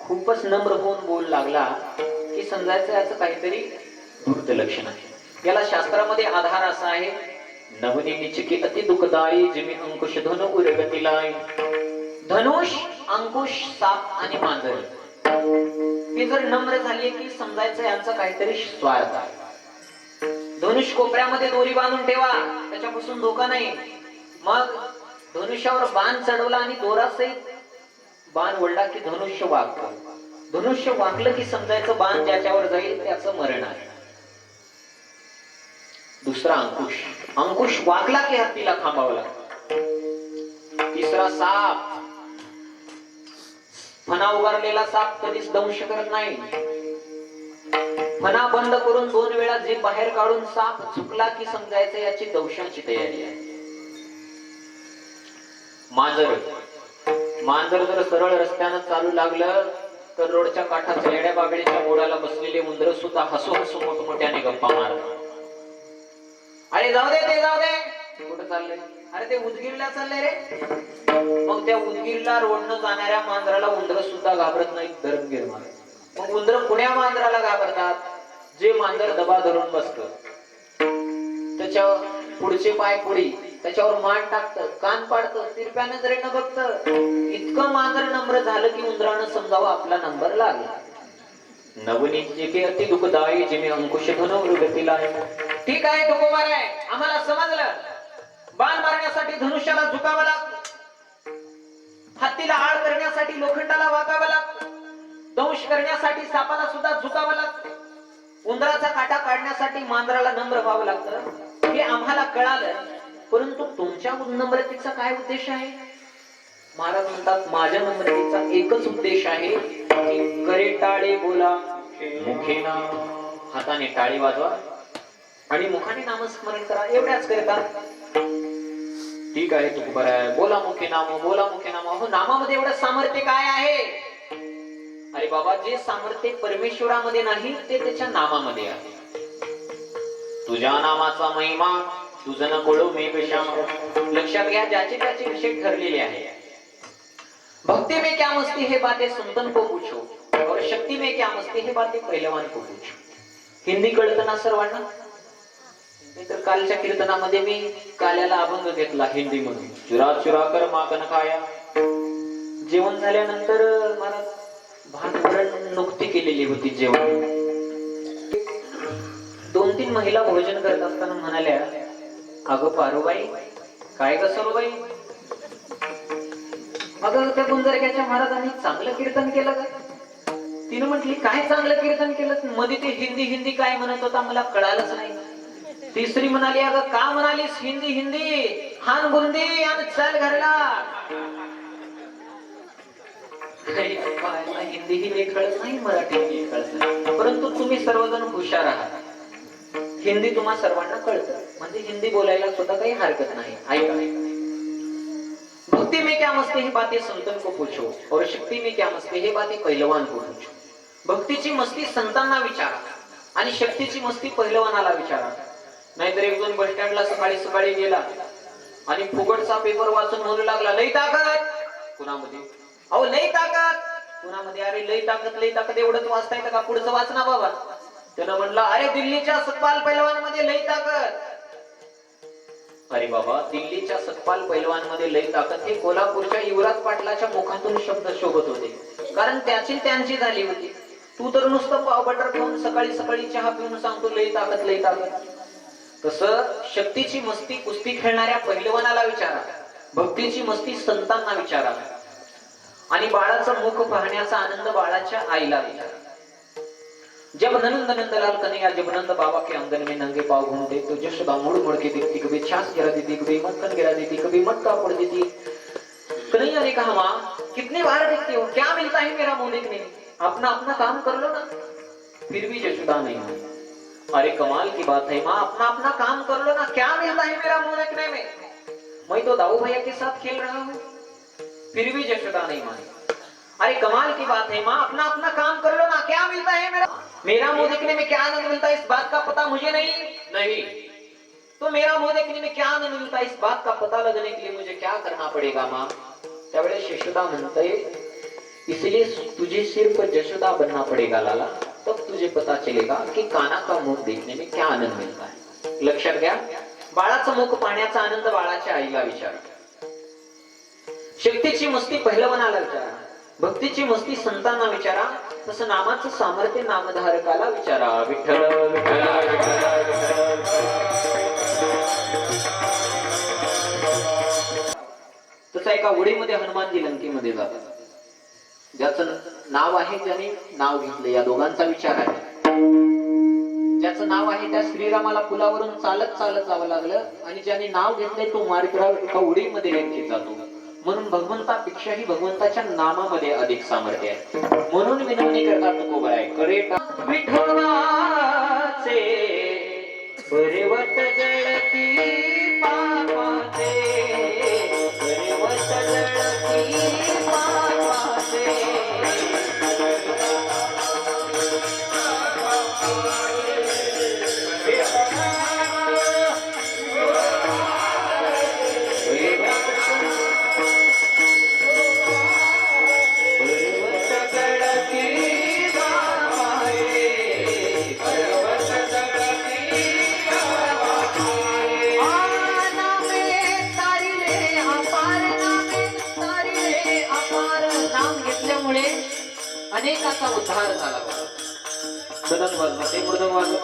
खूपच नम्र होऊन बोल लागला की समजायचं याचं काहीतरी धूर्त लक्षण आहे. याला शास्त्रामध्ये आधार असा आहे, नवनी निचकी अति दुःखदायी जिमी अंकुश धनु उरगतीलाय. धनुष, अंकुश, साप आणि मांजर हे जर नम्र झाले की समजायचं यांचं काहीतरी स्वार्थ आहे. धनुष कोपऱ्यामध्ये दोरी बांधून ठेवा, त्याच्यापासून धोका नाही. मग धनुष्यावर बाण चढवला आणि दोरासहित बाण वळला की धनुष्य वाकतं. धनुष्य वाकलं की समजायचं बाण ज्याच्यावर जाईल त्याचं मरण आहे. दुसरा अंकुश, अंकुश वाकला की हत्तीला थांबावं लागतं. तिसरा साप, फणा उगारलेला साप कधीच दंश करत नाही. फणा बंद करून 2 वेळा जीभ बाहेर काढून साप चुकला की समजायचं याची दंशाची तयारी आहे. मांजर, मांजर जर सरळ रस्त्यानं चालू लागलं तर रोडच्या काठाच्या येड्या बागडीच्या मोडाला बसलेले उंदर सुद्धा हसू हसू मोठमोठ्याने गप्पा मारतात. अरे जाऊ दे, ते जाऊ दे, कुठं चाललंय? अरे ते उदगीरला चाललंय रे. मग त्या उदगीरला रोडनं जाणाऱ्या मांजराला उंदर सुद्धा घाबरत नाही, धर्मगीर मार. मग उंदर पुण्या मांजराला घाबरतात, जे मांजर दबा धरून बसत, त्याच्या पुढचे पाय पुढे त्याच्यावर मान टाकतं, कान पाडतं, तिरप्या नजरेनं बघतं. इतकं मांजर नम्र झालं की उंदरानं समजावं आपला नंबर लागला. नवनीत जे अति दुःखदायी जिने अंकुश धनुर्गतीला. ठीक आहे तुकोबार आहे, आम्हाला समजलं. बाण मारण्यासाठी धनुष्याला झुकावं लागतं, हत्तीला आळ करण्यासाठी लोखंडाला वाकावं लागतं, दंश करण्यासाठी सापाला सुद्धा झुकावं लागतं, उंदराचा काटा काढण्यासाठी मांजराला नम्र व्हावं लागतं. हे आम्हाला कळालं. परंतु तुमच्या नम्रतेचा काय उद्देश आहे? महाराज म्हणतात माझ्या नम्रतेचा एकच उद्देश आहे की करे टाळे बोला मुखेना. हाताने टाळी वाजवा आणि मुखाने नामस्मरण करा, एवढ्याच करता. ठीक आहे तुकोबार आहे, बोला मुखे नाम, बोला मुखे नाम. हो, नामामध्ये एवढं सामर्थ्य काय आहे? अरे बाबा, जे सामर्थ्य परमेश्वरामध्ये नाही ते त्याच्या नामामध्ये आहे. तुझ्या नामाचा महिमा तुझं कळो मे विषाम. लक्षात घ्या, ज्याचे त्याचे विषय ठरलेले आहे. भक्ति में क्या मस्ती है बातें संतन को पूछो, और शक्ति में क्या मस्ती है बातें पहलवान को पूछो. हिंदी कळतं ना सर्वांना? तर कालच्या कीर्तनामध्ये मी काल्याला अभंग घेतला हिंदी मधून. चुरा चुरा कर माकन खाया. जेवण झाल्यानंतर मला भात वरण नुकती केलेली होती जेवण. 2-3 महिला भोजन करत असताना म्हणाल्या, अगं पारुबाई, काय ग सरूबाई, अगं त्या गुंजरग्याच्या महाराजांनी चांगलं कीर्तन केलं का? तिने म्हटली, काय चांगलं कीर्तन केलं? मध्ये ते हिंदी हिंदी काय म्हणत होता मला कळालंच नाही. तिसरी म्हणाली, अगं का म्हणालीस हिंदी हिंदी, हान बुंदी आणि चल घरला. हिंदी ही कळत नाही, मराठी ही कळत नाही, परंतु तुम्ही सर्वजण हुशार आहात. हिंदी तुम्हा सर्वांना कळतं, म्हणजे हिंदी बोलायला सुद्धा काही हरकत नाही. ऐका, भक्ति में क्या मस्ती है बातें संतन को पूछो, और शक्ति में क्या मस्ती है बातें पहलवान को पूछो. भक्तीची मस्ती संतांना विचारा आणि शक्तीची मस्ती पहिलवानाला विचारा. नाहीतर एक दोन बस स्टँडला सकाळी सकाळी गेला आणि फुकटचा पेपर वाचून म्हणू लागला, लई ताकद. कुणामध्ये? अहो लई ताकद. कुणामध्ये? अरे लई ताकद एवढंच वाचता येतं का? पुढचं वाच ना बाबा. त्यानं म्हणला, अरे दिल्लीच्या सतपाल पैलवान मध्ये लई ताकद. अरे बाबा, दिल्लीच्या सतपाल पैलवान मध्ये लई ताकद हे कोल्हापूरच्या युवराज पाटलाच्या मुखातून शब्द शोभत होते, कारण त्यांची झाली होती. तू तर नुसतं पाव बटर खाऊन सकाळी सकाळी चहा पिऊन सांगतो लई ताकद लई ताकद. तसं शक्तीची मस्ती कुस्ती खेळणाऱ्या पहिलवानाला विचारा, भक्तीची मस्ती संतांना विचारा, आणि बाळाचा मुख पाहण्याचा आनंद बाळाच्या आईला विचारा. जब नंद नंदलाल कन्हैया जब नंद बाबा के आंगन में नंगे पांव घूमते तो यशोदा मुड़ मुड़ के देखती, कभी छाछ गिरा देती, कभी मक्खन गिरा देती, कभी मटका फोड़ देती. कन्हैया ने कहा, माँ कितनी बार देखती हो, क्या मिलता है मेरा मुंह देखने में, अपना अपना काम कर लो ना. फिर भी यशोदा नहीं मानी. अरे कमाल की बात है माँ, अपना अपना काम कर लो ना, क्या मिलता है मेरा मुंह देखने में, मैं तो दाऊ भैया के साथ खेल रहा हूँ. फिर भी यशोदा नहीं मानी. अरे कमाल की बात है माँ, अपना अपना काम कर लो ना, क्या मिलता है मेरा मुंह देखने में क्या आनंद मिलता है इस बात का पता मुझे नहीं. तो मेरा मुंह देखने में क्या आनंद मिलता है इस बात का पता लगने के लिए मुझे क्या करना पड़ेगा माँ. त्यावेळेस यशोदा म्हणते, इसलिए तुझे सिर्फ यशोदा बनना पड़ेगा लाला, तब तुझे पता चलेगा कि काना का मुख देखने में क्या आनंद मिलता है. लक्षात घ्या, बाळाचा मुख पाहण्याचा आनंद बाळाच्या आईला विचारा, शक्तीची मस्ती पहिलवानाला विचारा, भक्तीची मस्ती संतांना विचारा, तसं नामाचं सामर्थ्य नामधारकाला विचारा. विठ्ठल विठ्ठल विठ्ठल. तसं एका उडीमध्ये हनुमानजी लंकेमध्ये जातात. ज्याचं नाव आहे त्याने नाव घेतलं, या दोघांचा विचार आहे. ज्याचं नाव आहे त्या श्रीरामाला पुलावरून चालत चालत जावं लागलं, आणि ज्याने नाव घेतलंय तो मार्गराव एका उडीमध्ये लंकेत जातो. म्हणून भगवंतापेक्षाही भगवंताच्या नामामध्ये अधिक सामर्थ्य आहे. म्हणून विनवणी करतात तुकोबा आहे, करे विठोबाचे परिवत जळती पापाचे, परिवत जळती पापाचे. अनेकांचा उद्धार झाला. मृदंग वाजवा, ते मृदंग वाजवा,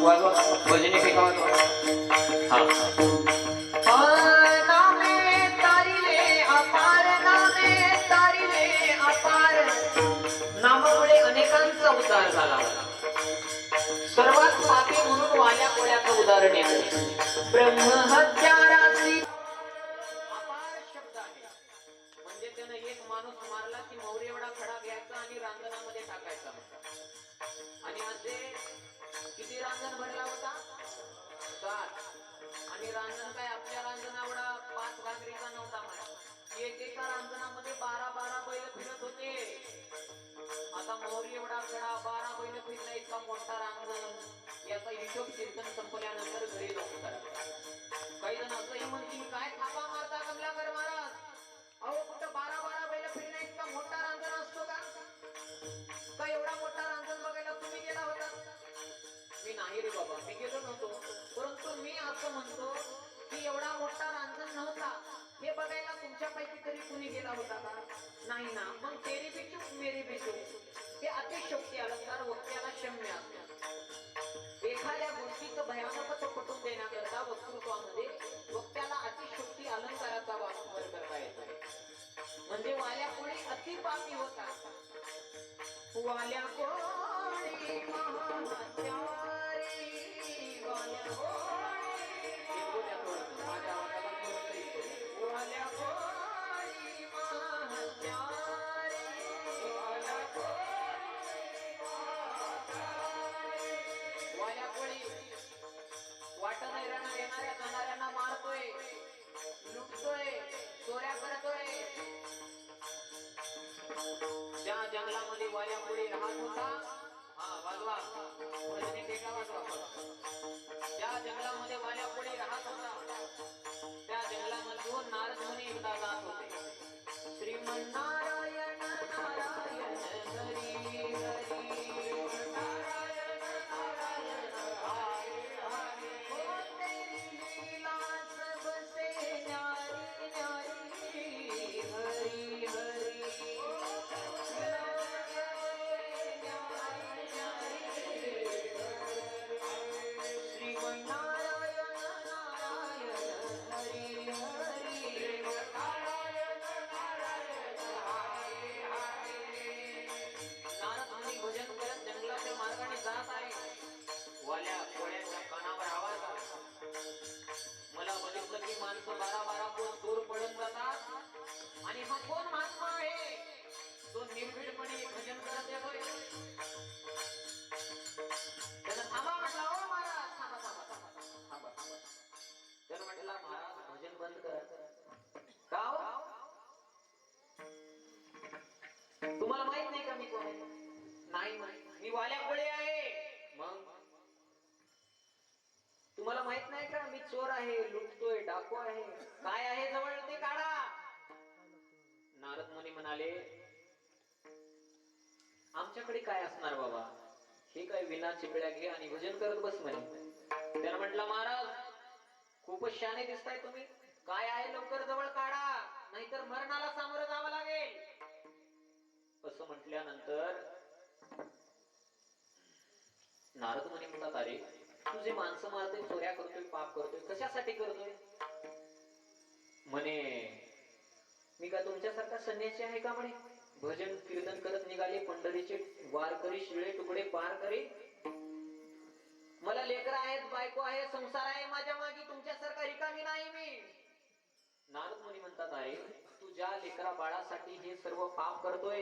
वाजवा, भजनी फेका वाजवा. नामे तारिले अपार, नामे तारिले अपार, नामामुळे अनेकांचा उद्धार झाला. सर्वात पापी म्हणून वाल्या कोळ्याचं उदाहरण येतं. ब्रह्महत्याराची अपार शब्द आहे. म्हणजे त्यानं एक माणूस मारला की मौर्य एवढा खडा घ्यायचा आणि रांजणामध्ये टाकायचा. आणि असे किती रांजण भरला होता? 7. आणि रांजण काय आपल्या रांजणा एवढा 5 घागरीचा नव्हता. एकेका रांजणामध्ये 12 बैल फिरत होते. आता मौर्य एवढा खडा 12 बैल फिरला इतका मोठा रांजण, याचा हिशोब कीर्तन संपल्यानंतर घरी जाऊन करा. काही जण असंही म्हणतील, काय थापा मारता कमलाकर महाराज, अहो कुठं 12 बैल फिरण्या इतका मोठा रांजण असतो का? का एवढा मोठा रांजण बघायला तुम्ही गेला होता? मी नाही रे बाबा, मी गेलो नव्हतो. परंतु मी असं म्हणतो की एवढा मोठा रांजण नव्हता हे बघायला तुमच्यापैकी तरी कुणी गेला होता का? नाही ना. मग तेरी भी चूक मेरी भी चूक हे अतिशयोक्ती अलंकार वक्त्याला क्षम्य असतात. एखाद्या गोष्टीचं भयानकत्व पटवून देण्याकरता वक्तृत्वामध्ये वक्त्याला अतिशयोक्ती अलंकाराचा वापर करता येतो. म्हणजे वाल्या कोणी अतिपापी होता. वाल्या कोणी महात्यारी, वाल्या माझ्या वाल्या कोणी महात्यारी, वाल्या कोळी वाट नाही येणाऱ्या जाणाऱ्यांना मारतोय, लुटतोय, चोऱ्या करतोय. ज्या जंगलामध्ये वाल्या कोळी राहत होता, वाजवा भजनी टेका वाजवा. ज्या जंगलामध्ये वाल्या कोळी राहत होता त्या जंगलामधून नारद मुनी एकदा जात होते. श्रीमन्नारायण नारायण हरी हरी, नारायण नारायण हरी हरी, हो तेरी लीला सबसे न्यारी न्यारी, हरी हरी, वाल्या कोळ्याच्या कानावर आवाज आला. मला बघितलं की माणसं 12 कोस दूर पडून जातात आणि हा कोण महात्मा आहे तो निर्भीडपणे भजन करत येतोय. त्यानं थांबा म्हटला, ओ महाराज थांबा थांबा थांबा थांबा थांबा. त्यानं म्हटला, महाराज भजन बंद करा. का हो? तुम्हाला माहित नाही का मी कोण आहे? नाही माहित. मी वाल्या कोळी आहे. मग तुम्हाला माहित नाही का मी चोर आहे, लुटतोय, डाकू आहे? काय आहे जवळ ते काढा. नारद मुनी म्हणाले, आमच्याकडे काय असणार बाबा, हे काय विना चिपळ्या घे आणि भजन करत बस म्हणे. त्यानं म्हटलं, महाराज खूपच शहाणे दिसताय तुम्ही, काय आहे लवकर जवळ काढा, नाहीतर मरणाला सामोरं जावं लागेल. असं म्हटल्यानंतर नारद मुनी म्हणतात, अरे तू जे माणसं मारतोय, चोऱ्या करतोय, पाप करतोय, कशासाठी करतोय? म्हणे, मी का तुमच्यासारखा संन्यासी आहे का? म्हणे भजन कीर्तन करत निघाले पंढरीचे वारकरी, शिळे तुकडे पार करे. मला लेकरं आहेत, बायको आहे, संसार आहे माझ्या मागे, तुमच्यासारखा रिकामी नाही मी. नारद मुनी म्हणतात, अरे तू ज्या लेकरा बाळासाठी हे सर्व पाप करतोय,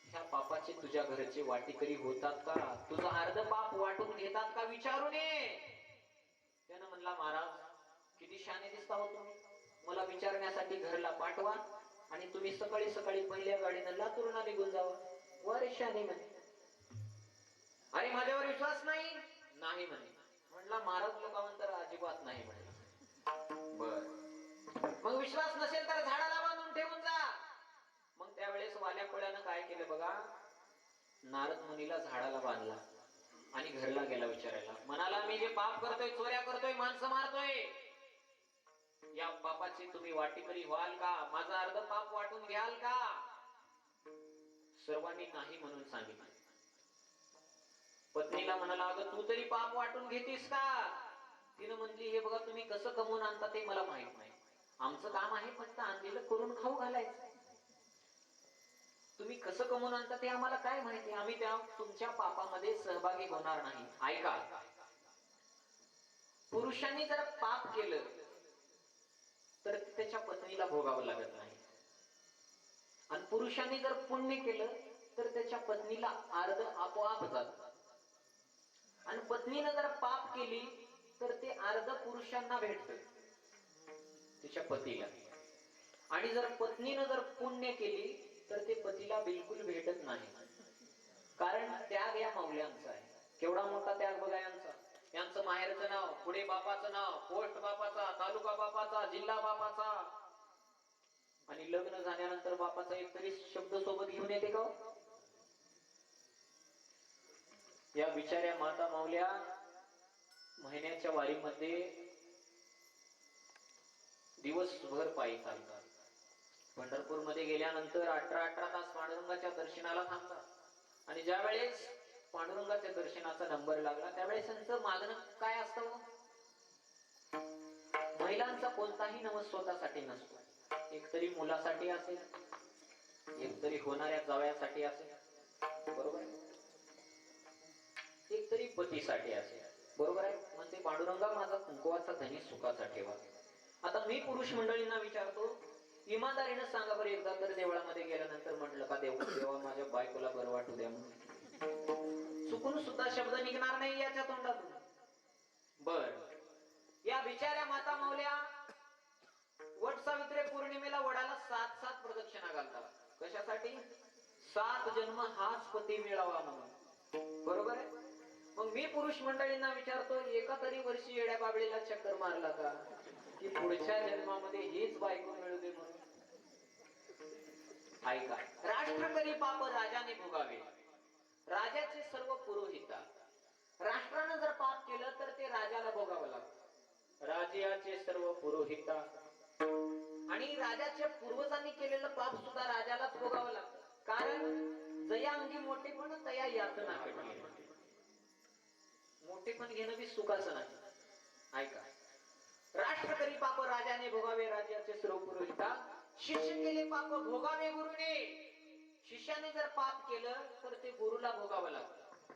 ह्या पापाचे तुझ्या घरचे वाटेकरी होतात का? तुझं अर्ध पाप वाटून घेतात का? विचारून ये. त्यानं म्हणला, महाराज किती शहाणे दिसता हो तुम्ही, मला विचारण्यासाठी घरला पाठवा आणि तुम्ही सकाळी सकाळी पहिल्या गाडीनं लातूरला निघून जावा. वर शहाणे म्हणे. अरे माझ्यावर विश्वास नाही? नाही म्हणे. म्हणला, महाराज लोकांतर अजिबात नाही म्हणे. बर, मग विश्वास नसेल तर झाडाला बांधून ठेवून जा. मग त्यावेळेस वाल्या कोळ्यानं काय केलं बघा, नारद मुनीला झाडाला बांधला आणि घरला गेला विचारायला. म्हणाला, मी जे पाप करतोय, चोऱ्या करतोय, माणसं मारतोय, या पापाची तुम्ही वाटेकरी व्हाल का? माझा अर्ध पाप वाटून घ्याल का? सर्वांनी नाही म्हणून सांगितलं. पत्नीला म्हणाला, अगं तू तरी पाप वाटून घेतीस का? तिनं म्हणली, हे बघा तुम्ही कसं कमवून आणता ते मला माहित नाही. आमचं काम आहे फक्त आणलेलं करून खाऊ घालायचं. तुम्ही कसं कमवून आणता ते आम्हाला काय माहिती. आम्ही त्या तुमच्या पापामध्ये सहभागी होणार नाही. ऐका, पुरुषांनी जर पाप केलं तर त्याच्या पत्नीला भोगावं लागत नाही, आणि पुरुषांनी जर पुण्य केलं तर त्याच्या पत्नीला अर्ध आपोआप जात. आणि पत्नीनं जर पाप केली तर ते अर्ध पुरुषांना भेटत, तिच्या पतीला. आणि जर पत्नीनं जर पुण्य केली तर ते पतीला बिलकुल भेटत नाही. कारण त्याग या माऊल्यांचा आहे. केवढा मोठा त्याग बघा यांचा. यांचं माहेरचं नाव, पुढे बापाचं नाव, पोस्ट बापाचा, तालुका बापाचा, जिल्हा बापाचा, आणि लग्न झाल्यानंतर बापाचा एक तरी शब्द सोबत घेऊन येते का? या बिचाऱ्या माता माऊल्या महिन्याच्या वारीमध्ये दिवसभर पायी चालतात. पंढरपूरमध्ये गेल्यानंतर 18 तास पांडुरंगाच्या दर्शनाला थांबतात. आणि ज्या वेळेस पांडुरंगाच्या दर्शनाचा नंबर लागला त्यावेळेस त्यांचं मागणं काय असतं? महिलांचा कोणताही नवस स्वतःसाठी नसतो. एकतरी मुलासाठी असेल, एकतरी होणाऱ्या जावयासाठी असेल, बरोबर आहे, एकतरी पतीसाठी असेल, बरोबर आहे. म्हणते पांडुरंगा माझा कुंकवाचा धनी सुखाचा ठेवा. आता मी पुरुष मंडळींना विचारतो, इमानदारीनं सांगा बरं, एकदा तर देवळामध्ये गेल्यानंतर म्हटलं का देवा माझ्या बायकोला बरं वाटू द्या म्हणून? चुकून सुद्धा शब्द निघणार नाही याच्या तोंडातून. बर, या बिचाऱ्या माता माऊल्या वट सावित्री पौर्णिमेला वडाला 7 प्रदक्षिणा घालतात. कशासाठी? 7 जन्म हाच पती मिळावा म्हणून, बरोबर आहे. मग मी पुरुष मंडळींना विचारतो, एका तरी वर्षी येड्या बाबळीला चक्कर मारला का की पुढच्या जन्मामध्ये हीच बायको मिळू दे म्हणून? ऐका, राष्ट्र करी पाप राजाने भोगावे, राजाचे सर्व पुरोहिता. राष्ट्रानं जर पाप केलं तर ते राजाला भोगावं लागतं, राजाचे सर्व पुरोहिता. आणि राजाच्या पूर्वजांनी केलेलं पाप सुद्धा राजालाच भोगावं लागतं. कारण जया अंगी मोठेपण तया यातना कठीण. मोठेपण घेणं बी सुखाचं नाही. ऐका, राष्ट्र करी पाप राजाने भोगावे, राज्याचे सर्व पुरोहिता. शिष्य केले पाप भोगावे गुरुने. शिष्याने जर पाप केलं तर ते गुरुला भोगावं लागतं.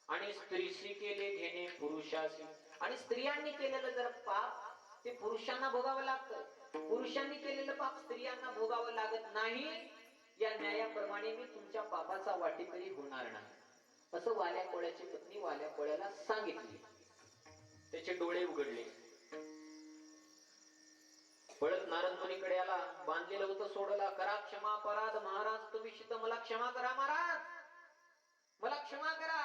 आणि स्त्रीशी केले घेणे पुरुषाशी. आणि स्त्रियांनी केलेलं जर पाप ते पुरुषांना भोगावं लागतं. पुरुषांनी केलेलं पाप स्त्रियांना भोगावं लागत नाही. या न्यायाप्रमाणे मी तुमच्या पापाचा वाटेकरी होणार नाही, असं वाल्या कोळ्याची पत्नी वाल्या कोळ्याला सांगितली. त्याचे डोळे उघडले. पळत नारद मुनीकडे आला. बांधलेलं होतं सोडला. करा क्षमा अपराध महाराज, तुम्ही शित मला क्षमा करा महाराज, मला क्षमा करा.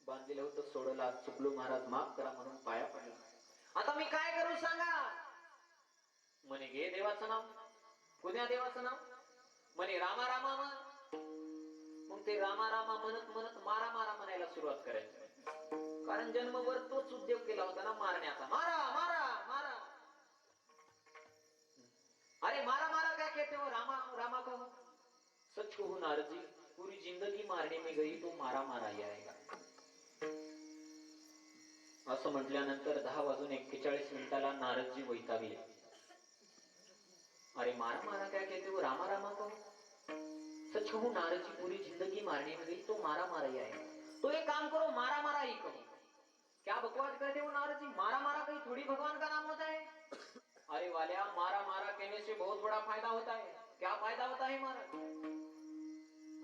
बांधलेलं होतं सोडला. चुकलो महाराज, माफ करा म्हणून पाया पडला. आता मी काय करू सांगा? म्हणे घे देवाचं नाव. कोण्या देवाचं नाव? म्हणे रामा रामा म्हण. मग ते रामा रामा म्हणत म्हणत मारा मारा म्हणायला सुरुवात करायची. कारण जन्मभर तोच उद्योग केला होता ना, मारण्याचा. मारा मारा मारा. अरे मारा मारा क्या कहते हो, रामा रामा कहो. सच कहूं नारद जी, पूरी जिंदगी मारने में गई तो मारा मारा ही आएगा. असं म्हटल्यानंतर 10:41 नारदजी वैतागले. अरे मारा मारा क्या कहते हो, रामा रामा कहो. सच कहूं नारद जी, पूरी जिंदगी मारने में गई तो मारा मारा ही आएगा. तो एक काम करो, मारा मारा ही कहो. क्या बकवास करते हो नारद जी, मारा मारा कहीं थोड़ी भगवान का नाम होता है. अरे वाल्या, मारा मारा कहने से बहुत बड़ा फायदा होता है. क्या फायदा होता है महाराज?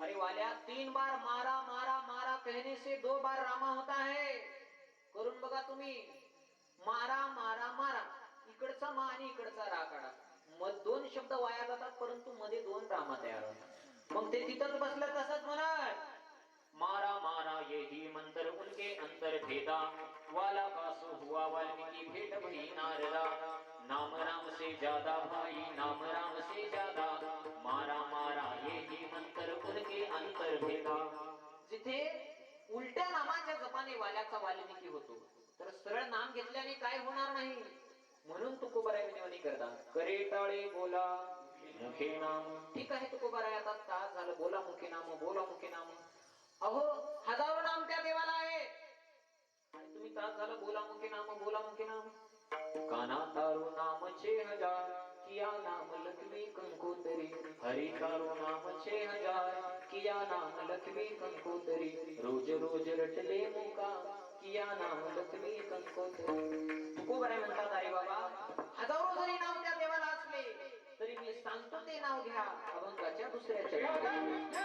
अरे वाल्या, 3 बार मारा मारा मारा कहने से 2 बार रामा होता है. करून बघा तुम्ही. मारा मारा मारा, इकडचा मा आणि इकडचा रा काढा. मग 2 शब्द वाया जातात, परंतु मध्ये 2 रामा तयार होतात. मग ते तिथंच बसलं तसंच म्हणत. मारा मारा यही मंत्र उनके अंतर भेदा, वाला कासु हुआ वाल्मीकि भेट भई नारदा. नाम राम से ज्यादा भाई, नाम राम से ज्यादा, मारा मारा यही मंत्र उनके अंतर भेदा. जिथे उलट्या नामाच्या जपाने वाल्याचा वाल्मिकी होतो, तर सरळ नाम घेतल्याने काय होणार नाही. म्हणून तुकोबाराय विनवणी करता, करे टाळे बोला मुखे नाम. ठीक आहे तुकोबाराय, आता तास झालं, बोला मुखे नाम, बोला मुखे नाम. अहो हजारो नाम त्या देवाला आहे आणि तुम्ही तास झालं बोला मुखे नाम, बोला मुखे नाम. काना तारो नाम 6000 किया नाम लखवी कंकोतरी. हरि तारो नाम 6000 किया नाम लखवी कंकोतरी. रोज रोज रटले मुका किया नाम लखवी कंकोतरी. तुकोबाराय म्हणतात, अरे बाबा, हजारो जरी नाव त्या देवाला असले तरी मी सांगतो ते नाव घ्या अभंगाच्या दुसऱ्या चरणात.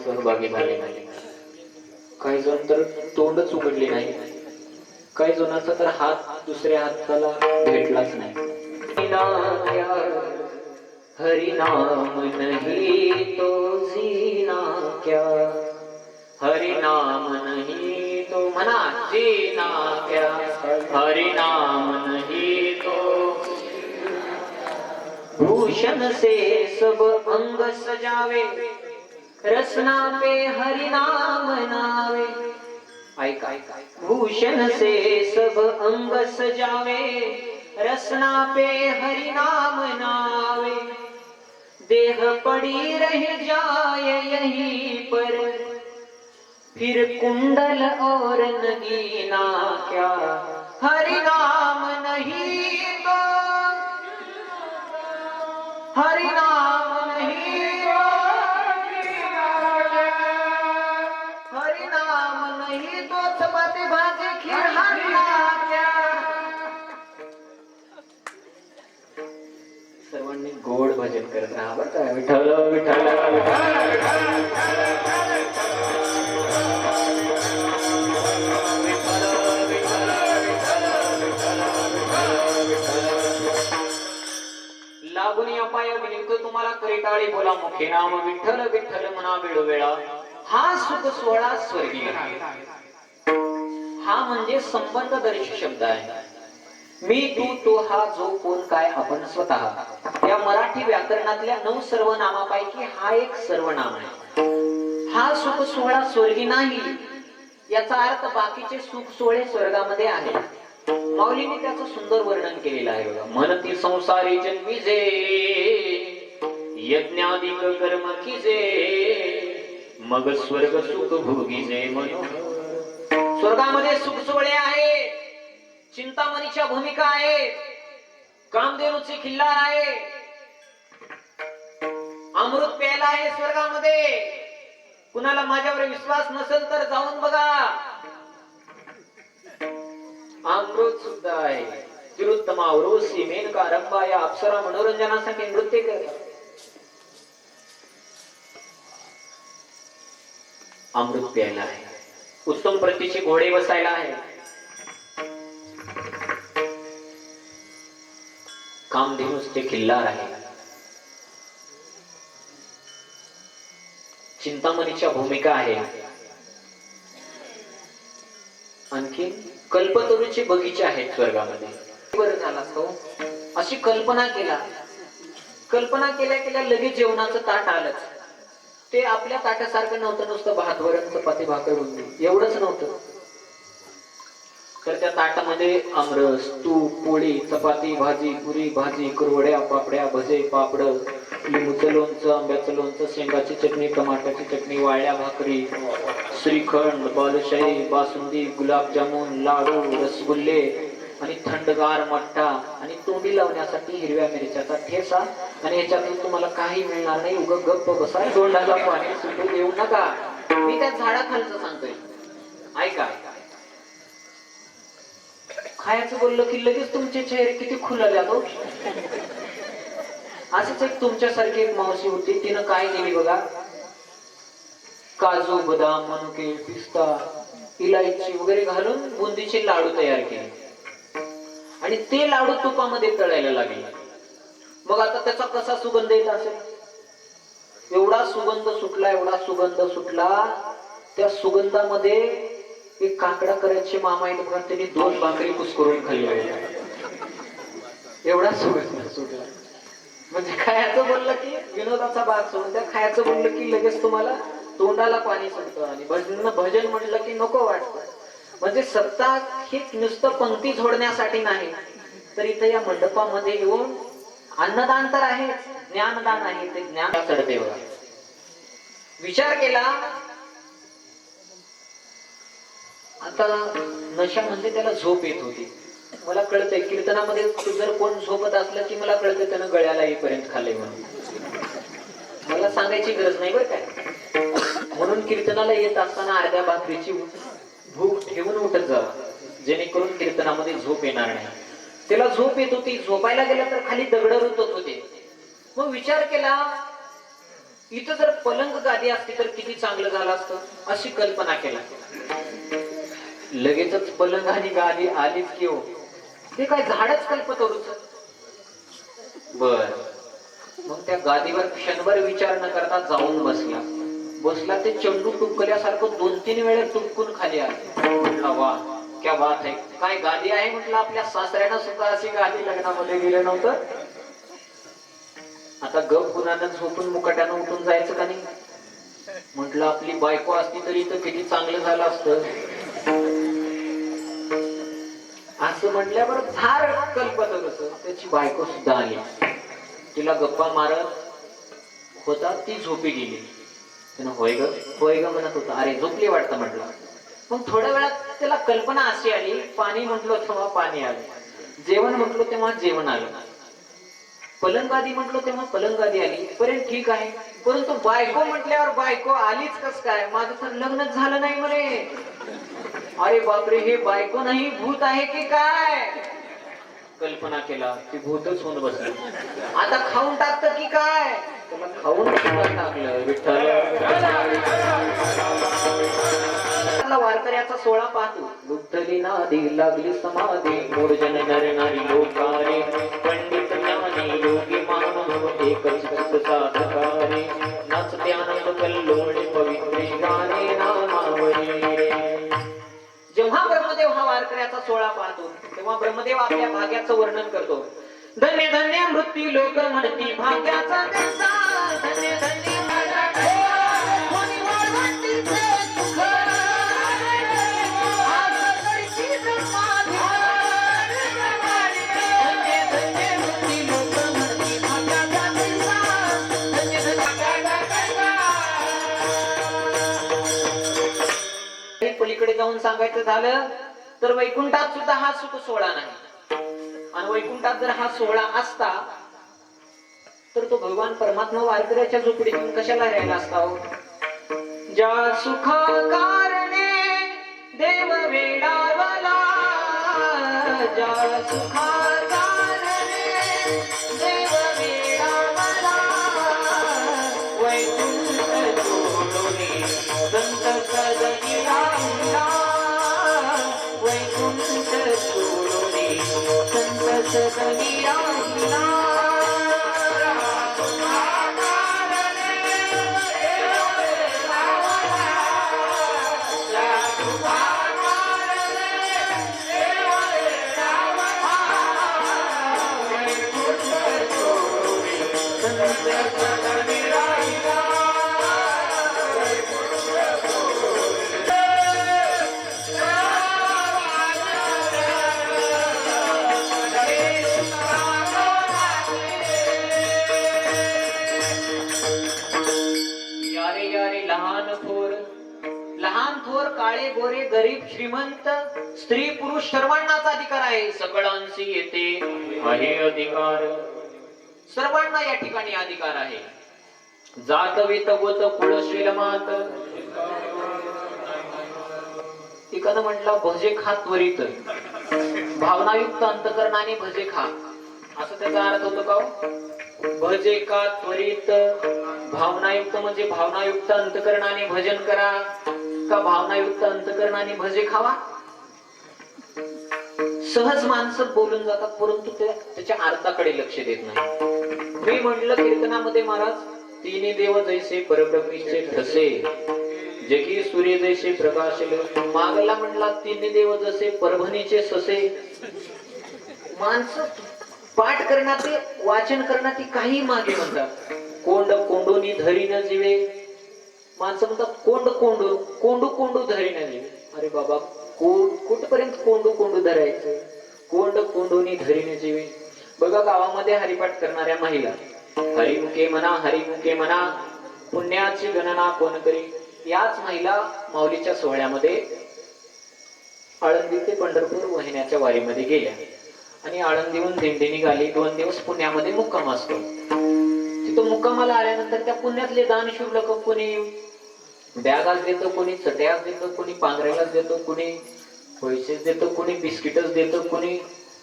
सहभागी झाले नाही. काही जण तर तोंडच उघडले नाही. काही जणांचा तर हात दुसऱ्या हाताला भेटलाच नाही. हरि नाम नहीं तो जीना क्या. हरि नाम नहीं तो मना जीना क्या. हरि नाम नहीं तो भूषण से सब अंग सजावे. रसना पे हरि नाम नावे. ऐका, भूषण से सब अंग सजावे. रसना पे हरि नाम नावे. देह पड़ी रह जाए यहीं पर. फिर कुंडल और नगीना क्या. हरि नाम नहीं तो हरि नाम नहीं तो हरि नाम नहीं तो चपाती भाजी खीर हरला क्या. सर्वांनी गोड भजन करत राहा बरं का. विठ्ठल विठ्ठल लागून या पाया विनितो तुम्हाला करिताळी बोला मुखे नाम. विठ्ठल विठ्ठल म्हणा वेळोवेळा. हा सुख सोहळा स्वर्गीय. हा म्हणजे संबंधदर्शी शब्द आहे. मी तू तो हा जो कोण काय आपण स्वतः या मराठी व्याकरणातल्या 9 सर्वनामापैकी हा एक सर्वनाम आहे. हा सुख सोहळा स्वर्गी नाही याचा अर्थ बाकीचे सुख सोहळे स्वर्गामध्ये आहेत. माऊलीने त्याचं सुंदर वर्णन केलेलं आहे बघा. मनती संसारी जन्मीजे यज्ञाधिक कर्म कीजे. मग स्वर्ग सुख भोगी जे मनोहर. स्वर्गामध्ये सुख सोहळे आहे, चिंतामणीच्या भूमिका आहे, कामधेनूची खिल्लार आहे, अमृत प्यायला आहे स्वर्गामध्ये. कुणाला माझ्यावर विश्वास नसेल तर जाऊन बघा, अमृत सुद्धा आहे. तिरुत्तमा उर्वशी मेनका रंभा या अप्सरा मनोरंजनासाठी नृत्य करतात. अमृत प्यायला आहे, उत्तम प्रतीचे घोडे बसायला आहे, कामधेनूचे खिल्लार आहे, चिंतामणीच्या भूमिका आहे, आणखी कल्पतरूचे बगीचे आहेत स्वर्गामध्ये. बरं झाला तो अशी कल्पना केल्या केल्या लगेच जेवणाचं ताट आलंच. ते आपल्या ताटासारखं नव्हतं, नुसतं भात वरण चपाती भाकर होती एवढंच नव्हतं. तर त्या ताटामध्ये आमरस, तूप, पोळी, चपाती, भाजी, पुरी भाजी, कुरवड्या, पापड्या, भजे, पापड, लिंबूचं लोणचं, आंब्याचं लोणचं, शेंगाची चटणी, टमाट्याची चटणी, वाळ्या भाकरी, श्रीखंड, बालुशाही, बासुंदी, गुलाबजामुन, लाडू, रसगुल्ले आणि थंडगार मठ्ठा आणि तोंडी लावण्यासाठी हिरव्या मिरच्याचा ठेसा. आणि याच्यातून तुम्हाला काही मिळणार नाही, उग गप्प बसा, तोंडाला पाणी सुटू देऊ नका. मी त्या झाडाखालचं सांगतोय, ऐका. खायचं बोललं की लगेच तुमचे चेहरे किती खुलले हो. असंच एक तुमच्यासारखी एक मावशी होती, तिनं काय केली बघा, काजू, बदाम, मनुके, पिस्ता, इलायची वगैरे घालून बुंदीचे लाडू तयार केले आणि ते लाडू तुपामध्ये तळायला लागले. मग आता त्याचा कसा सुगंध येत असेल, एवढा सुगंध सुटला. त्या सुगंधामध्ये एक काकडा करायचे मामा येईल बघा, त्यांनी 2 भाकरी कुस्करून खाल्ल्या, एवढा सुगंध सुटला. म्हणजे खायचं बोललं की विनोदाचा भाग सोडून त्या खायचं बोललं की लगेच तुम्हाला तोंडाला पाणी सुटतं आणि भजन म्हटलं की नको वाटतं. म्हणजे सत्ता हे नुसतं पंक्ती झोडण्यासाठी नाही, तर इथं या मंडपामध्ये येऊन अन्नदान तर आहे, ज्ञानदान आहे, ते ज्ञान चढते बघा. विचार केला, आता नशा म्हणजे त्याला झोप येत होती. मला कळतंय कीर्तनामध्ये जर कोण झोपत असलं की मला कळतंय त्यानं गळ्याला येईपर्यंत खाल्लंय म्हणून. मला सांगायची गरज नाही बरं काय. म्हणून कीर्तनाला येत असताना अर्ध्या भाकरीची भूक ठेवून उठत जा, जेणेकरून कीर्तनामध्ये झोप येणार नाही. त्याला झोप येत होती, झोपायला गेला तर खाली दगड रुतत होते. मग विचार केला, इथं जर पलंग गादी असती तर किती चांगलं झालं असतं, अशी कल्पना केला. लगेचच पलंग आणि गादी आलीच की हो, ते काय झाडच कल्पतरूच. बर, मग त्या गादीवर क्षणभर विचार न करता जाऊन बसला. ते चंडू टुकल्यासारखं 2-3 वेळा टुकून खाली आले. म्हटलं वा क्या बात आहे, काय गादी आहे म्हटलं. आपल्या सासऱ्यानं सुद्धा अशी गादी लग्नामध्ये गेलं नव्हतं. आता गप कुणानं झोपून मुकाट्यानं उठून जायचं का नाही. म्हटलं आपली बायको असती तरी तर किती चांगलं झालं असतं. असं म्हटल्यावर झाड कल्पतरूच त्याची बायको सुद्धा आली. तिला गप्पा मारत होता, ती झोपी गेली. होय ग म्हणत होता. अरे झोपली वाटतं म्हटलं. मग थोड्या वेळात त्याला कल्पना अशी आली, पाणी म्हटलो तेव्हा पाणी आलं, जेवण म्हटलो तेव्हा जेवण आलं, पलंगादी म्हटलो तेव्हा पलंगादी आली, पर्यंत ठीक आहे. परंतु बायको म्हटल्यावर बायको आलीच कस काय, माझं तर लग्नच झालं नाही म्हणे. अरे बापरे, हे बायको नाही भूत आहे की काय. कल्पना केला, ती भूतच होऊन बसली. आता खाऊन टाकतं की काय, त्याला खाऊन टाकलं. विठ्ठल वारकऱ्याचा सोहळा पाहतो. लुब्धली नादी लागली समाधी, मूर्जन नर नारी लोकारे, पंडित ज्ञानी योगी मानव एकच चित्त साधकारे, नाचते आनंद कल्लोळे पवित्रे गाणे नामावरी. जेव्हा ब्रह्मदेव हा वारकऱ्याचा सोहळा पाहतो तेव्हा ब्रह्मदेव आपल्या भाग्याचं वर्णन करतो. धन्य धन्य मृत्यू लोक म्हणती भाग्याचा देसा, धन्य धन्य जाऊन सांगायचं झालं तर वैकुंठात सुद्धा हा सुख सोहळा नाही. आणि वैकुंठात जर हा सोहळा असता तर तो भगवान परमात्मा वारकऱ्याच्या झोपडीत येऊन कशाला राहिला असता हो? ज्या सुखा कारणे देव वेडावला, ज्या सुखा कारणे देव वेडावला, वैकुंठ सोडून संत सदनी राहिला, वैकुंठ सोडून संत सदनी राहिला. लहान थोर काळे गोरे गरीब श्रीमंत स्त्री पुरुष सर्वांनाच अधिकार आहे. सगळ्यांशी येते आहे अधिकार, सर्वांना या ठिकाणी अधिकार आहे. जात वेत गोत कुळशील मात, एकानं म्हटलं भजे खा त्वरित, भावनायुक्त अंतकरणाने भजे खा, असं त्याचा अर्थ होतो का? भजे का त्वरित, भावनायुक्त म्हणजे भावनायुक्त अंतकरणाने भजन करा का भावनायुक्त अंतकरणाने भजे खावा? सहज माणसं बोलून जातात परंतु त्याच्या अर्थाकडे लक्ष देत नाही. मी म्हटलं कीर्तनामध्ये महाराज, तिन्ही देव जैसे परब्रह्मीचे ठसे, जगी सूर्य जैसे प्रकाशले. मागला म्हटला तिन्ही देव जसे परभणीचे ससे. माणसं पाठ करण्यात वाचन करण्यात काही मागे म्हणतात. कोंड कोंडूनी धरी न जीवे, माणसं म्हणतात कोंड कोंडू कोंडू कोंडू धरी न जीवे. अरे बाबा, कुठपर्यंत कोंडू कोंडू धरायचं? कोंड कोंडूनी धरी न जीवे. बघा गावामध्ये हरिपाठ करणाऱ्या महिला, हरिमुखे म्हणा पुण्याची गणना कोण करी. याच महिला माऊलीच्या सोहळ्यामध्ये आळंदी ते पंढरपूर वाहिन्याच्या वारीमध्ये गेल्या आणि आळंदीहून दिंडी निघाली. 2 दिवस पुण्यामध्ये मुक्काम असतो. तिथं मुक्कामाला आल्यानंतर त्या पुण्यातले दानशूर लोक, कोणी बॅगाच देतो, कोणी चट्याच देतो, कोणी पांघरायलाच देतो, कोणी पैसेच देतो, कोणी बिस्किटच देतो, कोणी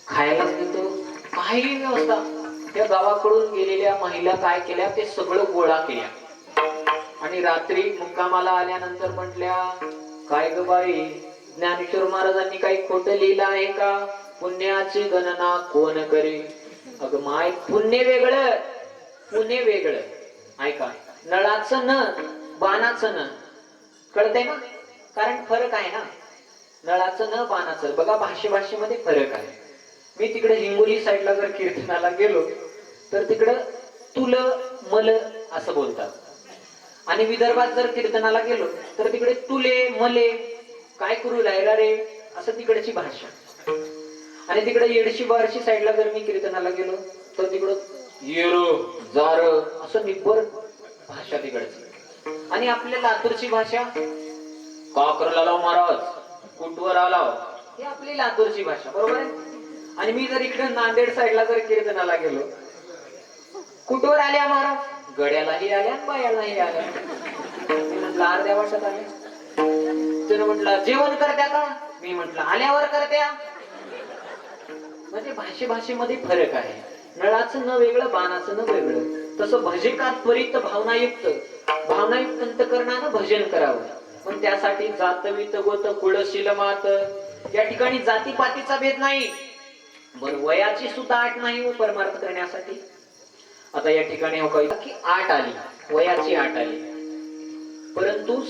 खायलाच देतो. काही व्यवस्था त्या गावाकडून गेलेल्या महिला काय केल्या, ते सगळं गोळा केल्या आणि रात्री मुक्कामाला आल्यानंतर म्हटल्या, काय ग बाई, ज्ञानेश्वर महाराजांनी काही खोटं लिहिलं आहे का? पुण्याची गणना कोण करे. अगं माय, पुण्य वेगळं पुणे वेगळं. ऐका, नळाचं न बाणाचं न, कळतंय ना? कारण फरक आहे ना, नळाचं न बाणाचं. बघा भाषेमध्ये फरक आहे. मी तिकडे हिंगोली साईडला जर कीर्तनाला गेलो तर तिकडं तुल मल असं बोलतात आणि विदर्भात जर कीर्तनाला गेलो तर तिकडे तुले मले, काय करू राहिला रे, असं तिकडची भाषा. आणि तिकडे येडशी बारशी साईडला जर मी कीर्तनाला गेलो तर तिकडं येरो जार असं निब्बर भाषा तिकडची. आणि आपल्या लातूरची भाषा, का करला लाव महाराज, कुठवर आलाव, ही आपली लातूरची भाषा, बरोबर आहे. आणि मी जर इकडे नांदेड साईडला जर कीर्तनाला गेलो, कुठवर आल्या महाराज, गड्यालाही आल्या बायालाही आल्या. मी म्हटलं अर्ध्या वर्षात आले. त्यानं म्हटलं जेवण करत्या का? मी म्हटलं आल्यावर करत्या. म्हणजे भाषेमध्ये फरक आहे. नळाचं न वेगळं, बाणाचं न वेगळं. तसं भजे का त्वरित, भावनायुक्त अंतकरणानं भजन करावं. पण त्यासाठी जातवीत गोत कुळशील मात, या ठिकाणी जातीपातीचा भेद नाही, बरं वयाची सुद्धा अट नाही परमार्थ करण्यासाठी. आता या ठिकाणी हो की 8 आली, वयाची 8 आली, परंतु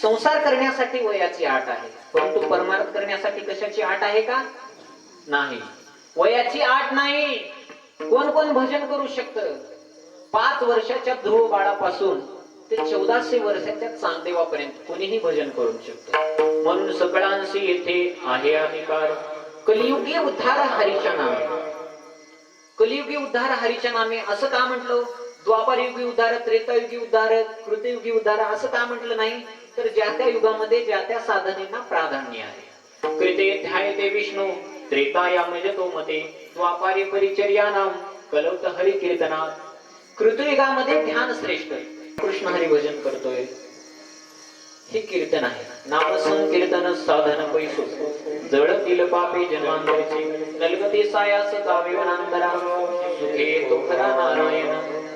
संसार करण्यासाठी वयाची 8 आहे. परंतु परमार्थ करण्यासाठी कशाची 8 आहे का? नाही, वयाची 8 नाही. कोण कोण भजन करू शकतं? 5 वर्षाच्या ध्रुव बाळापासून ते 1400 वर्षाच्या चांगदेवापर्यंत कोणीही भजन करू शकतं. म्हणून सगळ्यांशी येथे आहे अधिकार. कलियुगी उद्धार हरीच्या नामे, कलियुगी उद्धार हरीच्या नामे असं का म्हटलं? द्वापारयुगी उद्धार, त्रेतायुगी उद्धार, कृतयुगी उद्धार असं का म्हटलं नाही, तर ज्या त्या युगामध्ये ज्या त्या साधनेना प्राधान्य आहे. कृते ध्यायते विष्णू त्रेतायामध्ये तो मते, द्वापारी परिचर्या नाम कलौत हरी कीर्तनात. कृतयुगामध्ये ध्यान श्रेष्ठ, कृष्ण हरी भजन करतोय हे कीर्तन आहे. नाम संकीर्तन साधन पैसो जळतील पापे जन्मांतरचे, नलगते सायास जावे वनांतरा, सुखे तो खरा नारायण.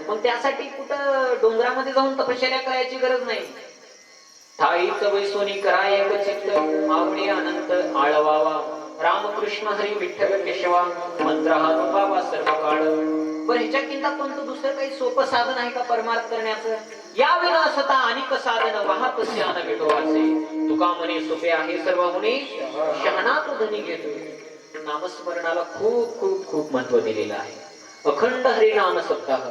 मग त्यासाठी कुठं डोंगरामध्ये जाऊन तपश्चर्या करायची गरज नाही. ठाईच वैसोनी करा एक चित्त, आवडी अनंत आळवावा, रामकृष्ण हरी विठ्ठल केशवा, मंत्र हा जपावा सर्व काळ. बरं ह्याच्याकिंता कोणतं दुसरं काही सोपं साधन आहे का परमार्थ करण्याचं? या विनाशता अनेक साधन वाहत स्यान विठोबाचे, तुका म्हणे सोपे आहे सर्व होणे, शहाणा तो धनी घेतो. नामस्मरणाला खूप खूप खूप महत्व दिलेलं आहे. अखंड हरिनाम सप्ताह,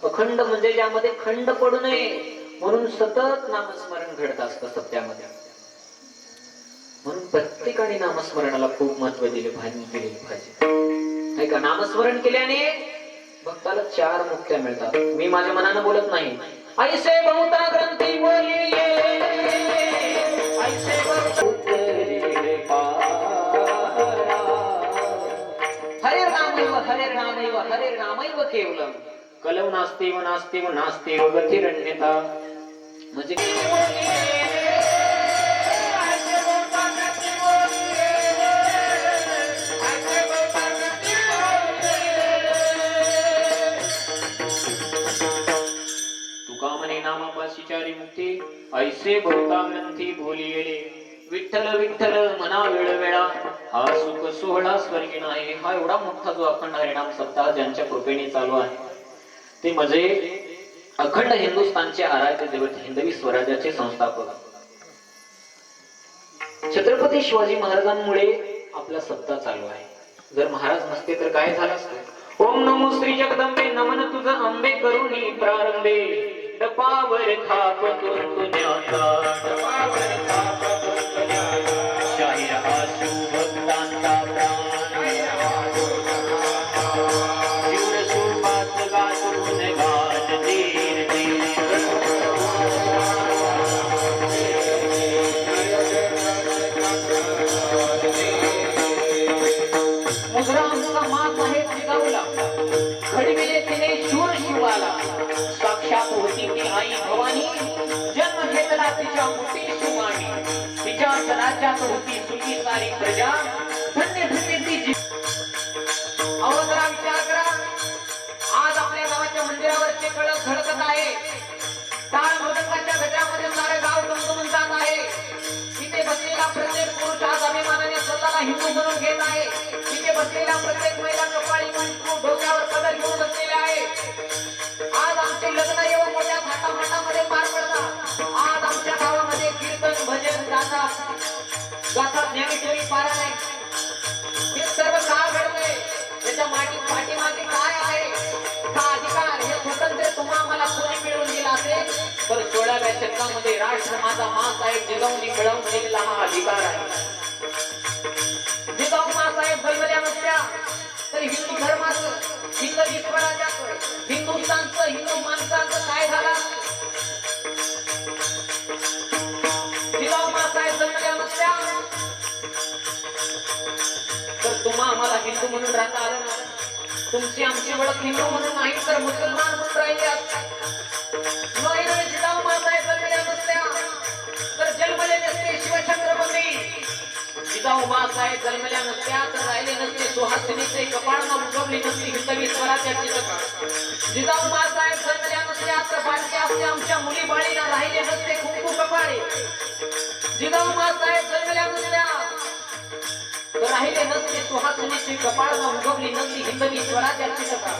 अखंड म्हणजे ज्यामध्ये खंड पडू नये म्हणून सतत नामस्मरण घडत असतं सत्यामध्ये. म्हणून प्रत्येकाने नामस्मरणाला खूप महत्व दिले पाहिजे. ऐका, नामस्मरण केल्याने भक्ताला 4 मुक्त्या मिळतात. मी माझ्या मनानं बोलत नाही. ऐसे बहुता ग्रंथी बोलिले, ऐसे हरे नामैव हरे नामैव केवलम, कलौ नास्तीव नास्तीव नास्तीव गतिरण्यता. म्हणजे तुका म्हणे नामापाशी 4 मुक्ती, ऐसे बहुता ग्रंथी बोलिले. विठ्ठल विठ्ठल मना वेळोवेळा, हा सुख सोहळा स्वर्गी नाही. हा एवढा मोठा जो अखंड हरिनाम सप्ताह ज्यांच्या कृपेने चालू आहे ते म्हणजे अखंड हिंदुस्थानचे आराध्य दैवत हिंदवी स्वराज्याचे संस्थापक छत्रपती शिवाजी महाराजांमुळे आपला सप्ताह चालू आहे. जर महाराज नसते तर काय झालं असतं? ओम नमो श्री जगदंबे, नमन तुझ अंबे करुणी प्रारंभे, डपावर थाप तुझ्याचा, डपावर थाप तुझ्याचा, शाहीर आशू भक्तांचा प्राण, जीव सुपात गाजून गाज धीर धीर. मुद्रांचा मात आहे जिजाऊला, घडविले तिने शूर शिवाला, साक्षात होती ती आई भवानी, जन्म घेतला तिच्या मोठी सुवाणी, तिच्याच राज्यात होती सुखी सारी प्रजा, धन्य धन्य ती जी. अहो जरा विचार करा, आज आपल्या गावाच्या मंदिरावरचे कळस धडकत आहे, टाळ मृदंगाच्या गजरामध्ये सारे गाव गमगमून जात आहे. तिथे बसलेला प्रत्येक पुरुष आज अभिमानाने स्वतःला हिंदू म्हणून घेत आहे. तिथे बसलेला प्रत्येक महिला कपाळी कुंकू डोक्यावर पदर घेऊन बसलेले आहे. आज आमचे लग्न एवढं मोठ्या थाटामाटामध्ये पार पडतात. आज आमच्या गावामध्ये कीर्तन भजन गातात ज्ञानेश्वरी पारायण. हे सर्व का घडतंय? त्याच्या पाठीमागे काय आहे? हा अधिकार, हे स्वातंत्र्य तुम्हा मला कोणी मिळवून दिला असेल तर 16व्या शतकामध्ये राष्ट्र माझा माँसाहेब जिजाऊंनी मिळवून दिलेला हा अधिकार आहे. जिजाऊ माँसाहेब जन्मल्या नसत्या तर हिंदू धर्माचं, हिंदवी स्वराज्याचं, हिंदुस्थानचं, हिंदू माणसाचं काय झालं? जिजाऊ माँसाहेब जन्मल्या नसत्या तर तुम्हा आम्हाला हिंदू म्हणून राहता आलं ना. तुमची आमची ओळख हिंदू म्हणून नाही तर मुसलमान म्हणून राहिली असते. जिजाऊ माँसाहेब जन्मल्या नसत्या तर जन्मले नसते शिवछत्रपती. जिजाऊ माँसाहेब जन्मल्या नसत्या तर राहिले नसते सुहासिनीचे कपाळ, उगवली नसती हिंदवी स्वराज्याची सकाळ. जिजाऊ माँसाहेब जन्मल्या नसत्या तर बालके असते आमच्या मुली बाळीला राहिले नसते कुंकू कपाळे. जिजाऊ माँसाहेब जन्मल्या नसत्या तर राहिले नसते सुहासिनीचे कपाळ, उगवली नसती हिंदवी स्वराज्याची सकाळ.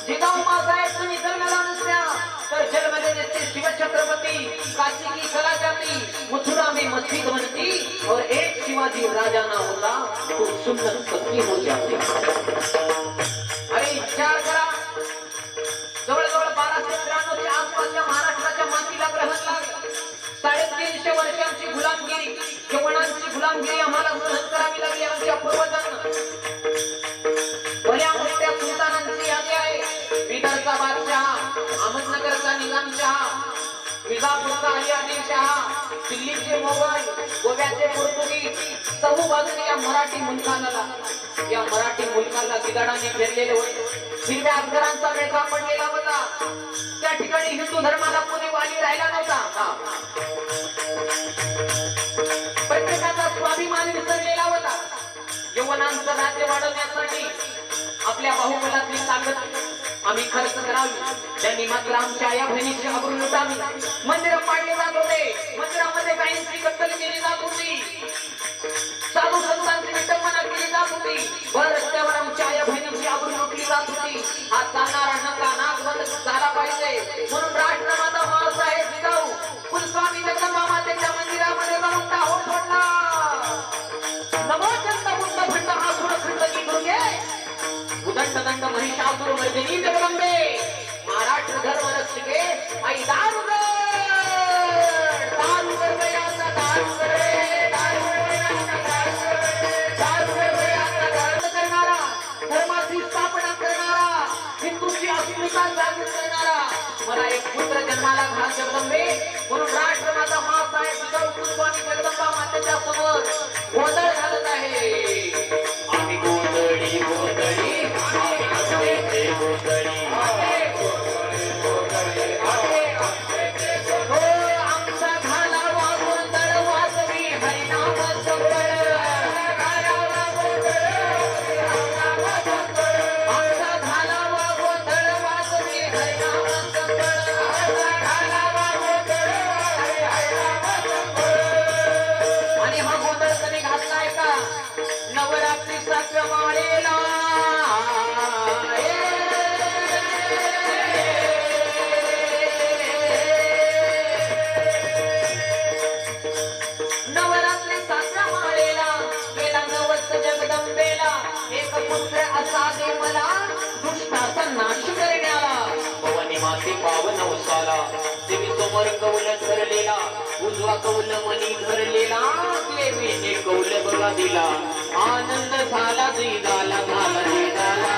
जिजाऊ माँसाहेब तुम्ही जन्मला नसत्या तर जन्मले नसते शिवछत्रपती. काशी की कला जाती, मथुरा में मस्जिद बनती और एक शिवाजी राजा ना होता तो सुंदर सत्य हो जाते. अरे विचार करा, जवळजवळ 1293च्या आसपासच्या महाराष्ट्राच्या मातीला ग्रहण लागलं. 350 वर्षांची गुलामगिरी, यवनांची गुलामगिरी आम्हाला सहन करावी लागली आमच्या पूर्वजांना. भल्या मोठ्या सुलतानांची यादी आहे. बिदरचा बादशाह निजापूरचा अली आदिलशहा, दिल्लीचे मोगल, गोव्याचे पोर्तुगीज, चहू बाजूने या मराठी मुलकाला गिधाडाने घेरलेले होते. हिरव्या अक्षरांचा वेगळा पडलेला होता. त्या ठिकाणी हिंदू धर्माला कोणी वाली राहिला नव्हता. प्रत्येकाचा स्वाभिमान विसरलेला होता. यवनांचं राज्य वाढवण्यासाठी आपल्या बाहुबलातली ताकद आम्ही खर्च करावी. त्यांनी मात्र आमच्या या बहिणीची आबरू लुटावी. मंदिर पाडले जात होते. मंदिरामध्ये गायींची कत्तल केली जात होती. साधू संतांची विटंबना केली जात होती. भर रस्त्यावर आमच्या या बहिणीची आबरू लुटली जात होती. हा चालणारा नका नाक बंद झाला पाहिजे म्हणून राष्ट्रमाता बाळासाहेब जिजाऊ कुलस्वामी जगदंबा मातेच्या मंदिरामध्ये जाऊन टाहो फोडला. नमो चंद बुद्ध खंड हा खंड की दुर्गे उदंड दंड महिषासुर मर्दिनी जगदंबे महाराष्ट्र धर्म रक्षके आई दारुगड गयाचा दारुगड करणारा, धर्माची स्थापना करणारा, हिंदूची अस्मिता जागृत करणारा मला एक पुत्र जन्माला घाल जगदंबे म्हणून राष्ट्रमाता मातासाहेब जिजाऊ कुलस्वामी जगदंबा मातेच्या समोर गोंधळ घालत आहे. आम्ही गोंधळी गोंधळी आमचा घालावा गोंधळ वाजवी हरिनाम संगळ. आमचा घालावा गोंधळ वाजवी हरिनाम संगळ. आणि हा गोंधळ कधी घातलाय का? नवरात्री 7व्या माळेला जगदंबेला एक पुत्र असा दे मला दुष्टाचा नाश करण्याला. भवानी माते पावन वसाला देवी समोर कौल धरलेला उजवा कौल मनी धरलेला देवीने कौल बघा दिला. आनंद झाला दिदाला झाला दिदाला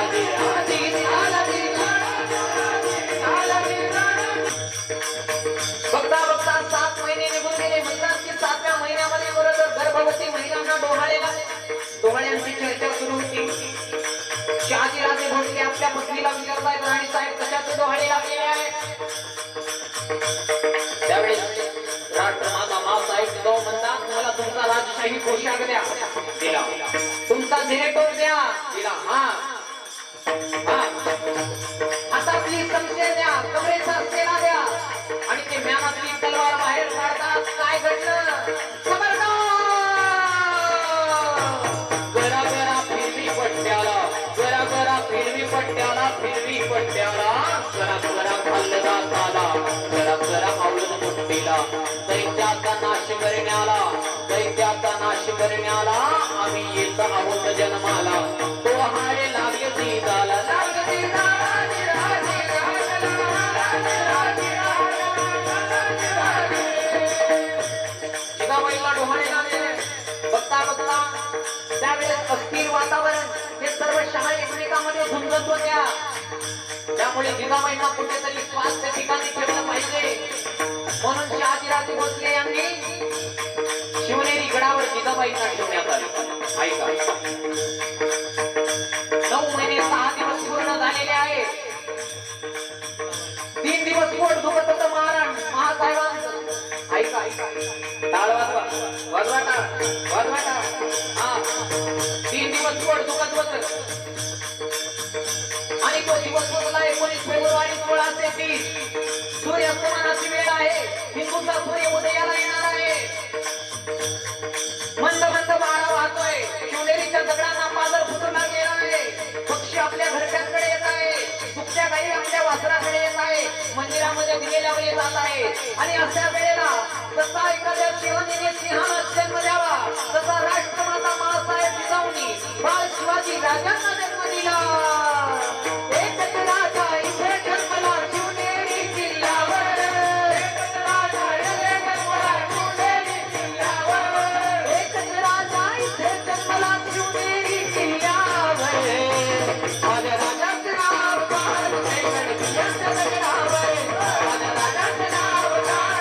बघता बघता 7 महिने निघून गेले. म्हणतात की 7व्या महिन्यामध्ये बरोबर गर्भवती महिलांना डोहाळ्यांची चर्चा सुरू होती. शहाजीराजे भोसले आपल्या पत्नीला विचारतायत राणी साहेब कशाचे डोहाळे लागलेले आहेत. त्यावेळेस राष्ट्रमाता मातासाहेब जिजाऊ म्हणतात मला तुमचा राजशाही पोशाख द्या. दिला. तुमचा झेरेटोप द्या. दिला. हातातली समशेर द्या. कमरेचा सेना द्या. आणि ते म्यानातली तलवार बाहेर काढतात. काय घडलं? फिरवी पट्ट्याला जरा जरा खाल्लं जाताला जरा जरा आवळून मुठीला दैत्याचा नाश करण्याला आम्ही येत आहोत जन्माला. तो हाडे लागले सीताला जिजाबाईला डोहाळे लागले. बघता बघता त्यावेळेस अस्थिर वातावरण हे सर्व शहा एकमेकांमध्ये झुंजत होत्या. त्यामुळे जिजाबाईंना कुठेतरी स्वास्थ्य ठिकाणी ठेवलं पाहिजे म्हणून शहाजीराजे भोसले यांनी शिवनेरी गडावर जिजाबाईंना ठेवण्यात आले. ऐका 9 महिने 6 दिवस पूर्ण झालेले आहेत. 3 दिवस पोट दुखत होतं महासाहेबांचं. ऐका टाळ वाजवा टाळ. 3 दिवस पोट दुखत होतं. आणि तो दिवस होता 19 फेब्रुवारी 1630. सूर्यास्तमानाची वेळ आहे. हिंदूचा सूर्य उदयाला येणार आहे. मंद मंद वारा वाहतोय. शिवनेरीच्या दगडांना पाजर फुटू लागलेला आहे. पक्षी आपल्या घरट्यांकडे येत आहे. दुसऱ्या काही आपल्या वासराकडे येत आहे. मंदिरामध्ये दिवे लावले जात आहे. आणि अशा वेळेला जसा एखाद्या शिवनेरी सिंहाला जन्म द्यावा तसा राष्ट्रमाता मातासाहेब जिजाऊंनी बाळ शिवाजी राजांना जन्म दिला. एकच राजा इथे जन्मला शिवनेरी किल्ल्यावर. एकच राजा इथे जन्मला शिवनेरी किल्ल्यावर. माझ्या राजाचं नाव काळ दगडावर. माझ्या राजाचं नाव काळ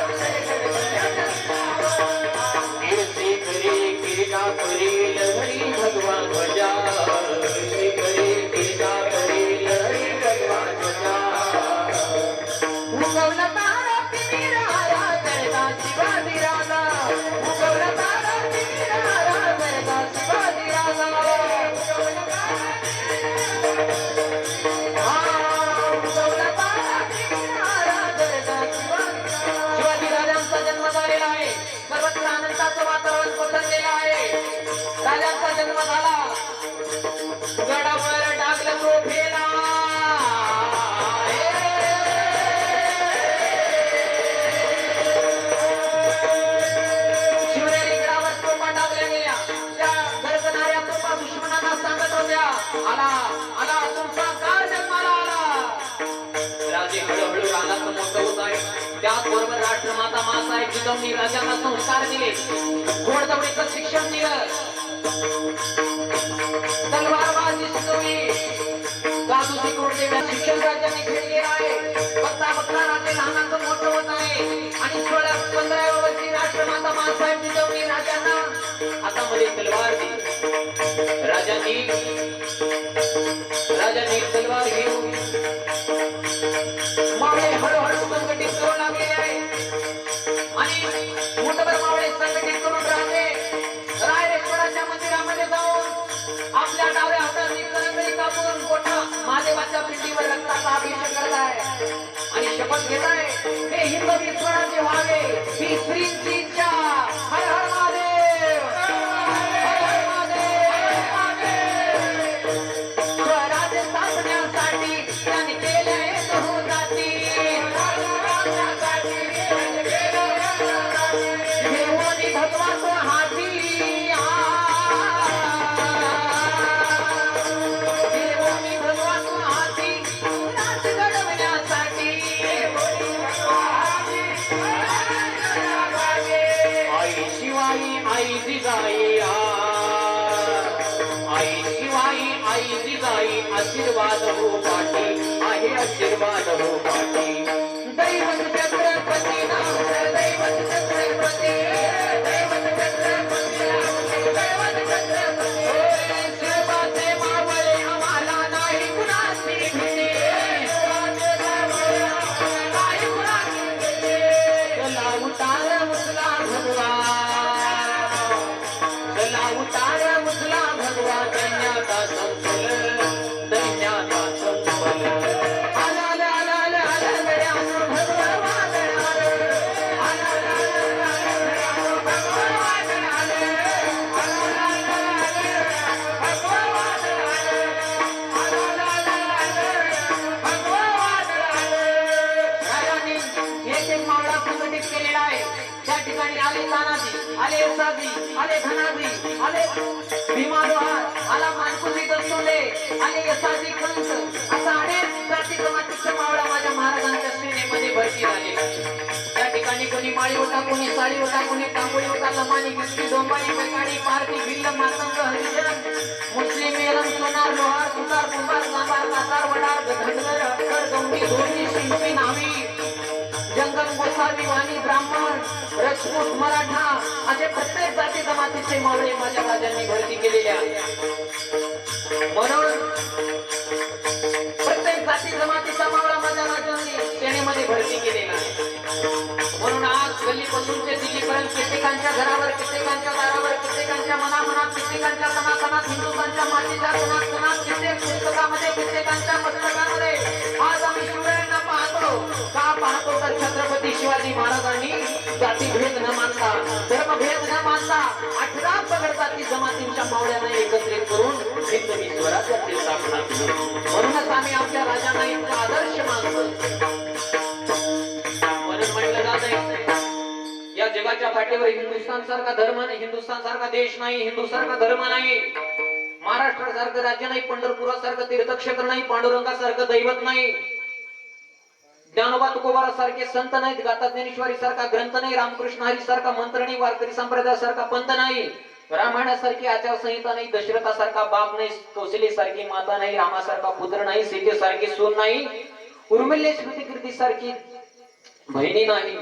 त्याचबरोबर राष्ट्रमाता मासाहेब जिजाऊंनी राजांना संस्कार दिले, घोडदौडीचं शिक्षण दिलं, तलवारबाजी शिकवली, जादूची कोणते शिक्षण राज्याने घेतलेलं आहे. बघता बघता राजे लहानाचं मोठं होत आहे आणि 16-15 वर्षी राष्ट्रमाता मासाहेब जिजाऊंनी राजांना हातामध्ये तलवार दिली. राजांनी तलवार घेऊन मावळे हळूहळू संघटित करू लागलेले आहे आणि मोठभर मावळे संघटित करून रायरेश्वराच्या मंदिरामध्ये जाऊन आपल्या डाव्या हाताने करंगळी कापून मोठा महादेवाच्या पिंडीवर रक्ताचा अभिषेक करत आहे आणि शपथ घेत आहे, हे हिंदवी स्वराज्य व्हावे ही श्रींची इच्छा. हर हर महादेव, हर हर महादेव. स्वराज्य स्थापण्यासाठी त्यांनी केले बहुजाती, देवानी भगवान हाती, देवानी भगवान हाती राज घडवण्यासाठी. आई शिवाई आई जिजाई, आई शिवाई आई जिजाई, आशीर्वाद हो पाठी आहे, आशीर्वाद हो पाठी. दैवत छत्रपती नाम, दैवत छत्रपती, दैवत छत्रपती नाम, दैवत छत्रपती. शिवाचे मावळे आम्हाला नाही कुणाची भीती, शिवाचे मावळे आम्हाला नाही कुणाची भीती. चला उतार उचला भगवा, चला उतार उचला भगवा, दैन्याचा संपल, दैन्याचा संपल. आला आला आला आला आला गड्यानो भगवा वादळ आलं, आला आला आला आला गड्यानो भगवा वादळ आलं, आला आला आला आला भगवा वादळ आलं, आला आला आला आला भगवा वादळ आलं. राजांनी एक एक मावळा संघटित केलेला आहे. त्या ठिकाणी आले तानाजी, आले यसाजी, आले धनाजी, आले भीमालोहार, आला मानकुजी दसोले, आले यसाजी कंस, असा अनेक जाती जमातीचे मावळा माझ्या महाराजांच्या सेनेमध्ये भरती झाले. त्या ठिकाणी कोणी माळी होता, कोणी साडी होता, कोणी तांबोळी होता, लमानी गिस्ती, डोंबारी, बेकाडी, पारधी, भिल्ल, मातंग, हरिजन, मुस्लिम, मेलन, सोनार, लोहार, सुतार, कुंभार, सांबार, कासार, वडार, धनगर, अक्कर, गवंडी, धोरणी, शिंपी, नावी, जंगल, गोसावी, वाणी, ब्राह्मण, राजपूत, मराठा असे प्रत्येक जाती जमातीचे मावळे माझ्या राजांनी भरती केलेले आहेत. म्हणून प्रत्येक जाती जमातीचा मावळा माझ्या राजांनी सेनेमध्ये भरती केलेला आहे. म्हणून आज गल्लीपासून ते दिल्लीपर्यंत कित्येकांच्या घरावर, कित्येकांच्या दारावर, कित्येकांच्या मनामनात, कित्येकांच्या कणाकणात, हिंदुस्थानच्या मातीच्या कणाकणात, कित्येक पुस्तकामध्ये, कित्येकांच्या पुस्तकामध्ये आज आम्ही शिवरायांना पाहतो. का पाहतो तर छत्रपती शिवाजी महाराजांनी जातीभेद न मानता, धर्मभेद न मानता 18 पगड जाती जमातींच्या मावळ्यांना एकत्रित करून हिंदवी स्वराज्याची स्थापना केली. म्हणूनच आम्ही आमच्या राजांना इतका आदर्श मानतो. म्हणून म्हटलं जात आहे, या जगाच्या पाठीवर हिंदुस्थान सारखा धर्म नाही, हिंदुस्थान सारखा देश नाही, हिंदू सारखा धर्म नाही, महाराष्ट्रासारखं राज्य नाही, पंढरपुरासारखं तीर्थक्षेत्र नाही, पांडुरंगासारखं दैवत नाही, ज्ञानोबा तुकोबारासारखे संत नाहीत, गाथा ज्ञानेश्वरी सारखा ग्रंथ नाही, रामकृष्ण हरी सारखा मंत्र नाही, वारकरी संप्रदायासारखा पंथ नाही, रामायणासारखी आचारसंहिता नाही, दशरथासारखा बाप नाही, कौशल्यासारखी माता नाही, रामासारखा पुत्र नाही, सीतेसारखी सून नाही, उर्मिले स्मृतिकीर्ती सारखी बहिणी नाही,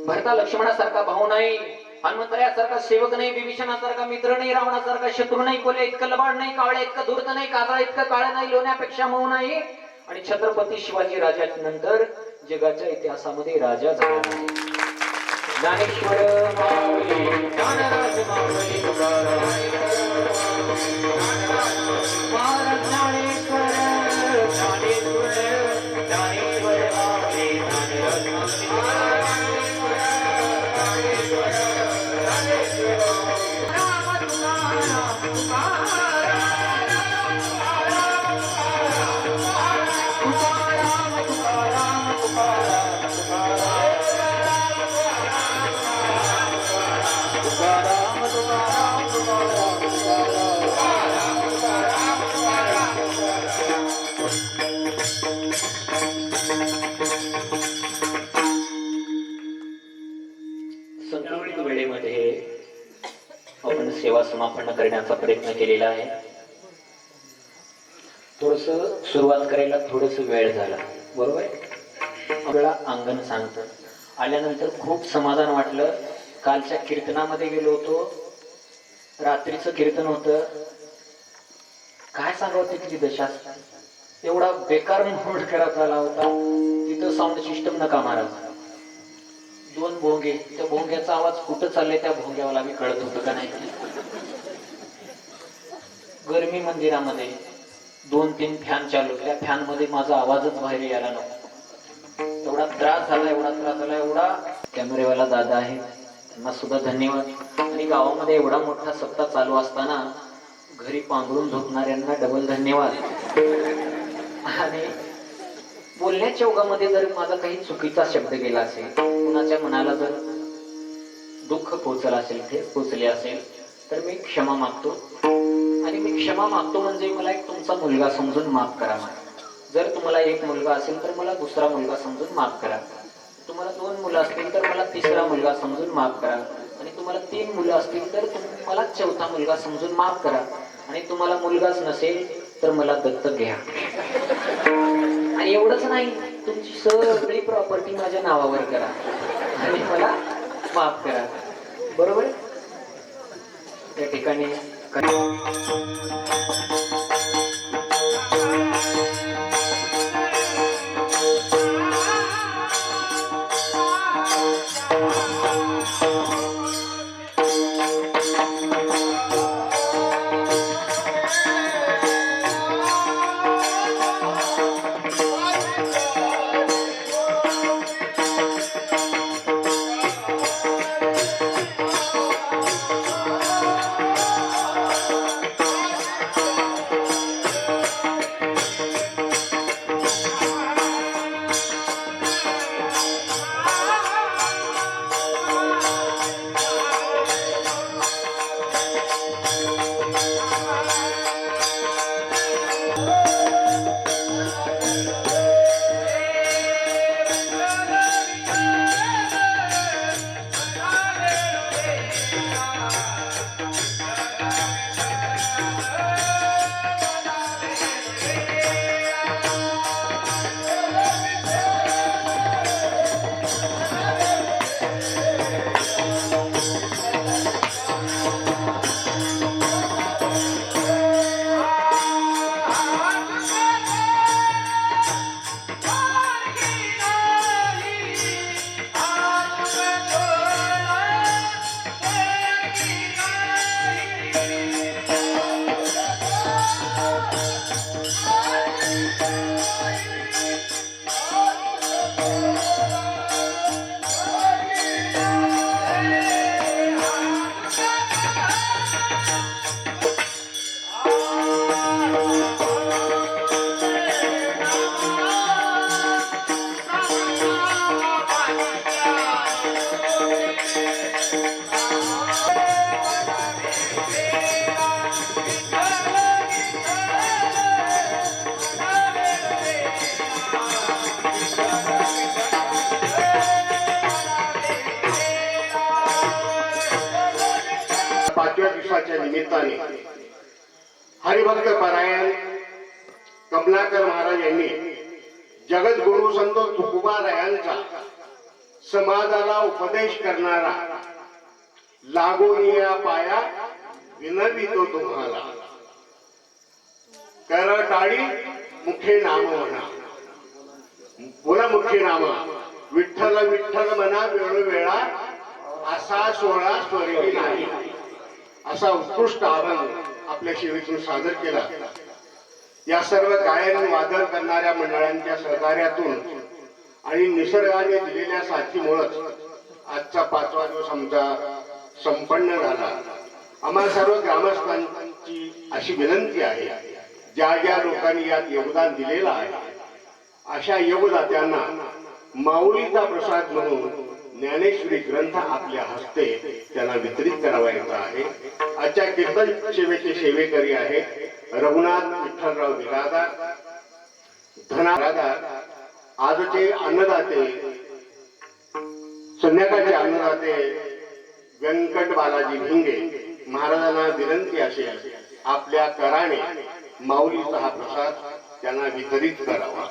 भरता लक्ष्मणासारखा भाऊ नाही, हनुमंतरायासारखा सेवक नाही, विभीषणासारखा मित्र नाही, रावणासारखा शत्रू नाही, कोल्हे इतकं लबाड नाही, कावळ्या इतकं धूर्त नाही, काजळा इतकं काळं नाही, लोण्यापेक्षा मऊ नाही. आणि छत्रपती शिवाजी राजानंतर जगाच्या इतिहासामध्ये राजा झाला आहे. ज्ञानेश्वर माऊली, ज्ञानराज माऊली तुकाराम, महाराज ज्ञानेश्वर, ज्ञानेश्वर, ज्ञानेश्वर माऊली, ज्ञानराज माऊली, राम तुकाराम, तुकाराम. तुकाराम तुकाराम तुकाराम तुकाराम समापन करण्याचा प्रयत्न केलेला आहे. थोडस सुरुवात करायला थोडस वेळ झाला, बरोबर आहे. आपल्याला अंगण सांगतं. आल्यानंतर खूप समाधान वाटलं. कालच्या कीर्तनामध्ये गेलो होतो, रात्रीचं कीर्तन होतं. काय सांगावं तिथली दशा, एवढा बेकार मूड खराब झाला होता. तिथं साऊंड सिस्टम नका मारा. 2 भोंगे, त्या भोंग्याचा आवाज कुठं चाललाय त्या भोंग्यावाला बी कळत होतं का नाही. गरमी मंदिरामध्ये 2-3 फॅन चालू, त्या फॅन मध्ये माझा आवाजच बाहेर यायला नको. एवढा त्रास झाला, एवढा. कॅमेरेवाला दादा आहे, त्यांना सुद्धा धन्यवाद. आणि गावामध्ये एवढा मोठा सप्ताह चालू असताना घरी पांघरून झोपणाऱ्यांना डबल धन्यवाद. आणि बोलण्याच्या ओघामध्ये जर माझा काही चुकीचा शब्द गेला असेल, कुणाच्या मनाला जर दुःख पोचलं असेल, ठेच पोचली असेल, तर मी क्षमा मागतो. आणि मी क्षमा मागतो म्हणजे मला एक तुमचा मुलगा समजून माफ करा. जर तुम्हाला एक मुलगा असेल तर मला दुसरा मुलगा समजून माफ करा. तुम्हाला 2 मुलं असतील तर मला तिसरा मुलगा समजून माफ करा. आणि तुम्हाला 3 मुलं असतील तर मला 4था मुलगा समजून माफ करा. आणि तुम्हाला मुलगाच नसेल तर मला दत्तक घ्या. आणि एवढंच नाही, तुमची सगळी प्रॉपर्टी माझ्या नावावर करा आणि मला माफ करा, बरोबर. त्या ठिकाणी निमित्ताने हरिभक्त परायण कमलाकर महाराज यांनी जगद्गुरु संत तुकोबारायांचा समाजाला उपदेश करणारा लागून या पाया विनवितो तुम्हाला, कर टाळी मुखे नाम म्हणा. बोला मुखे नाम. विठ्ठल विठ्ठल म्हणा वेळोवेळा, असा सोहळा स्वर्गी नाही. असा उत्कृष्ट अभंग आपल्या सेवेतून सादर केला. या सर्व गायन वादन करणाऱ्या मंडळांच्या सहकार्यातून आणि निसर्गाने दिलेल्या साथीमुळेच आजचा 5वा दिवस आमचा संपन्न झाला. आम्हा सर्व ग्रामस्थांची अशी विनंती आहे, ज्या ज्या लोकांनी यात योगदान दिलेलं आहे अशा योगदात्यांना माऊलीचा प्रसाद म्हणून ज्ञानेश्वरी ग्रंथ आपल्या हस्ते त्यांना वितरित करावायचा आहे. आजच्या कीर्तन सेवेचे सेवेकरी आहेत रघुनाथ विठ्ठलराव बिरादार, धनादार. आजचे अन्नदाते, संध्याकाळचे अन्नदाते व्यंकट बालाजी भिंगे, महाराजांना विनंती असेल आपल्या कराने माऊलीचा हा प्रसाद त्यांना वितरित करावा.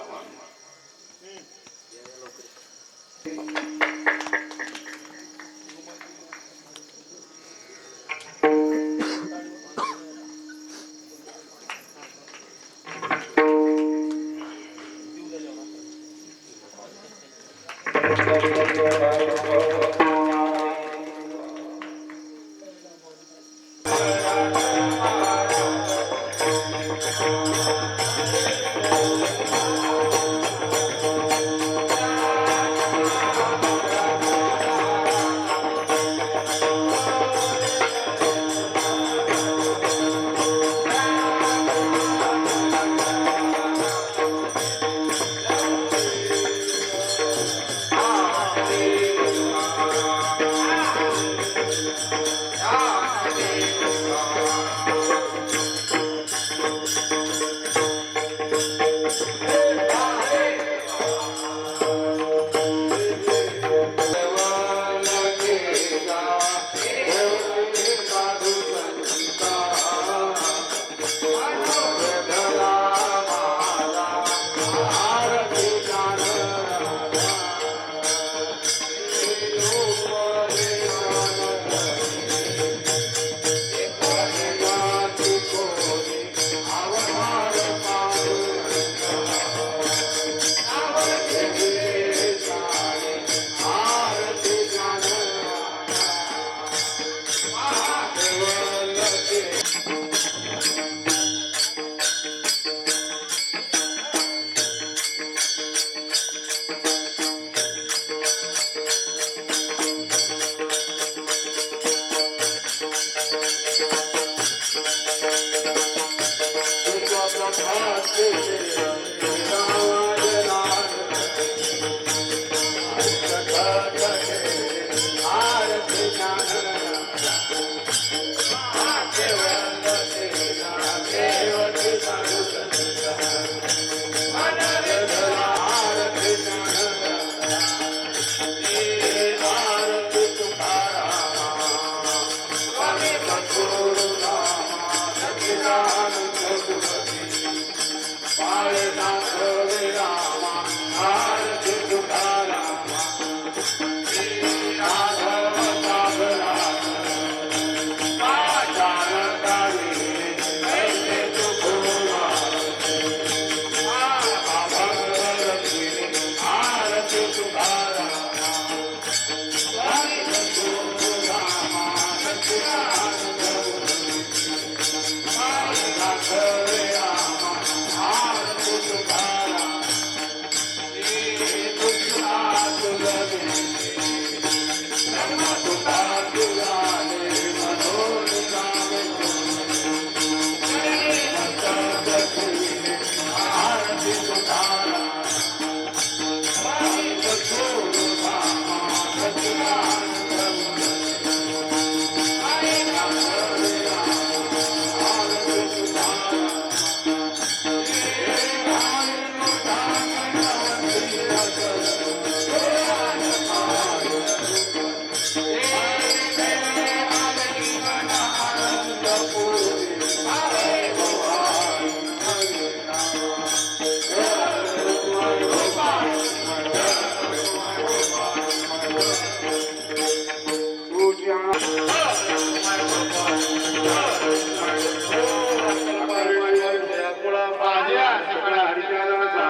माझ्या सगळ्या हरिजनांचा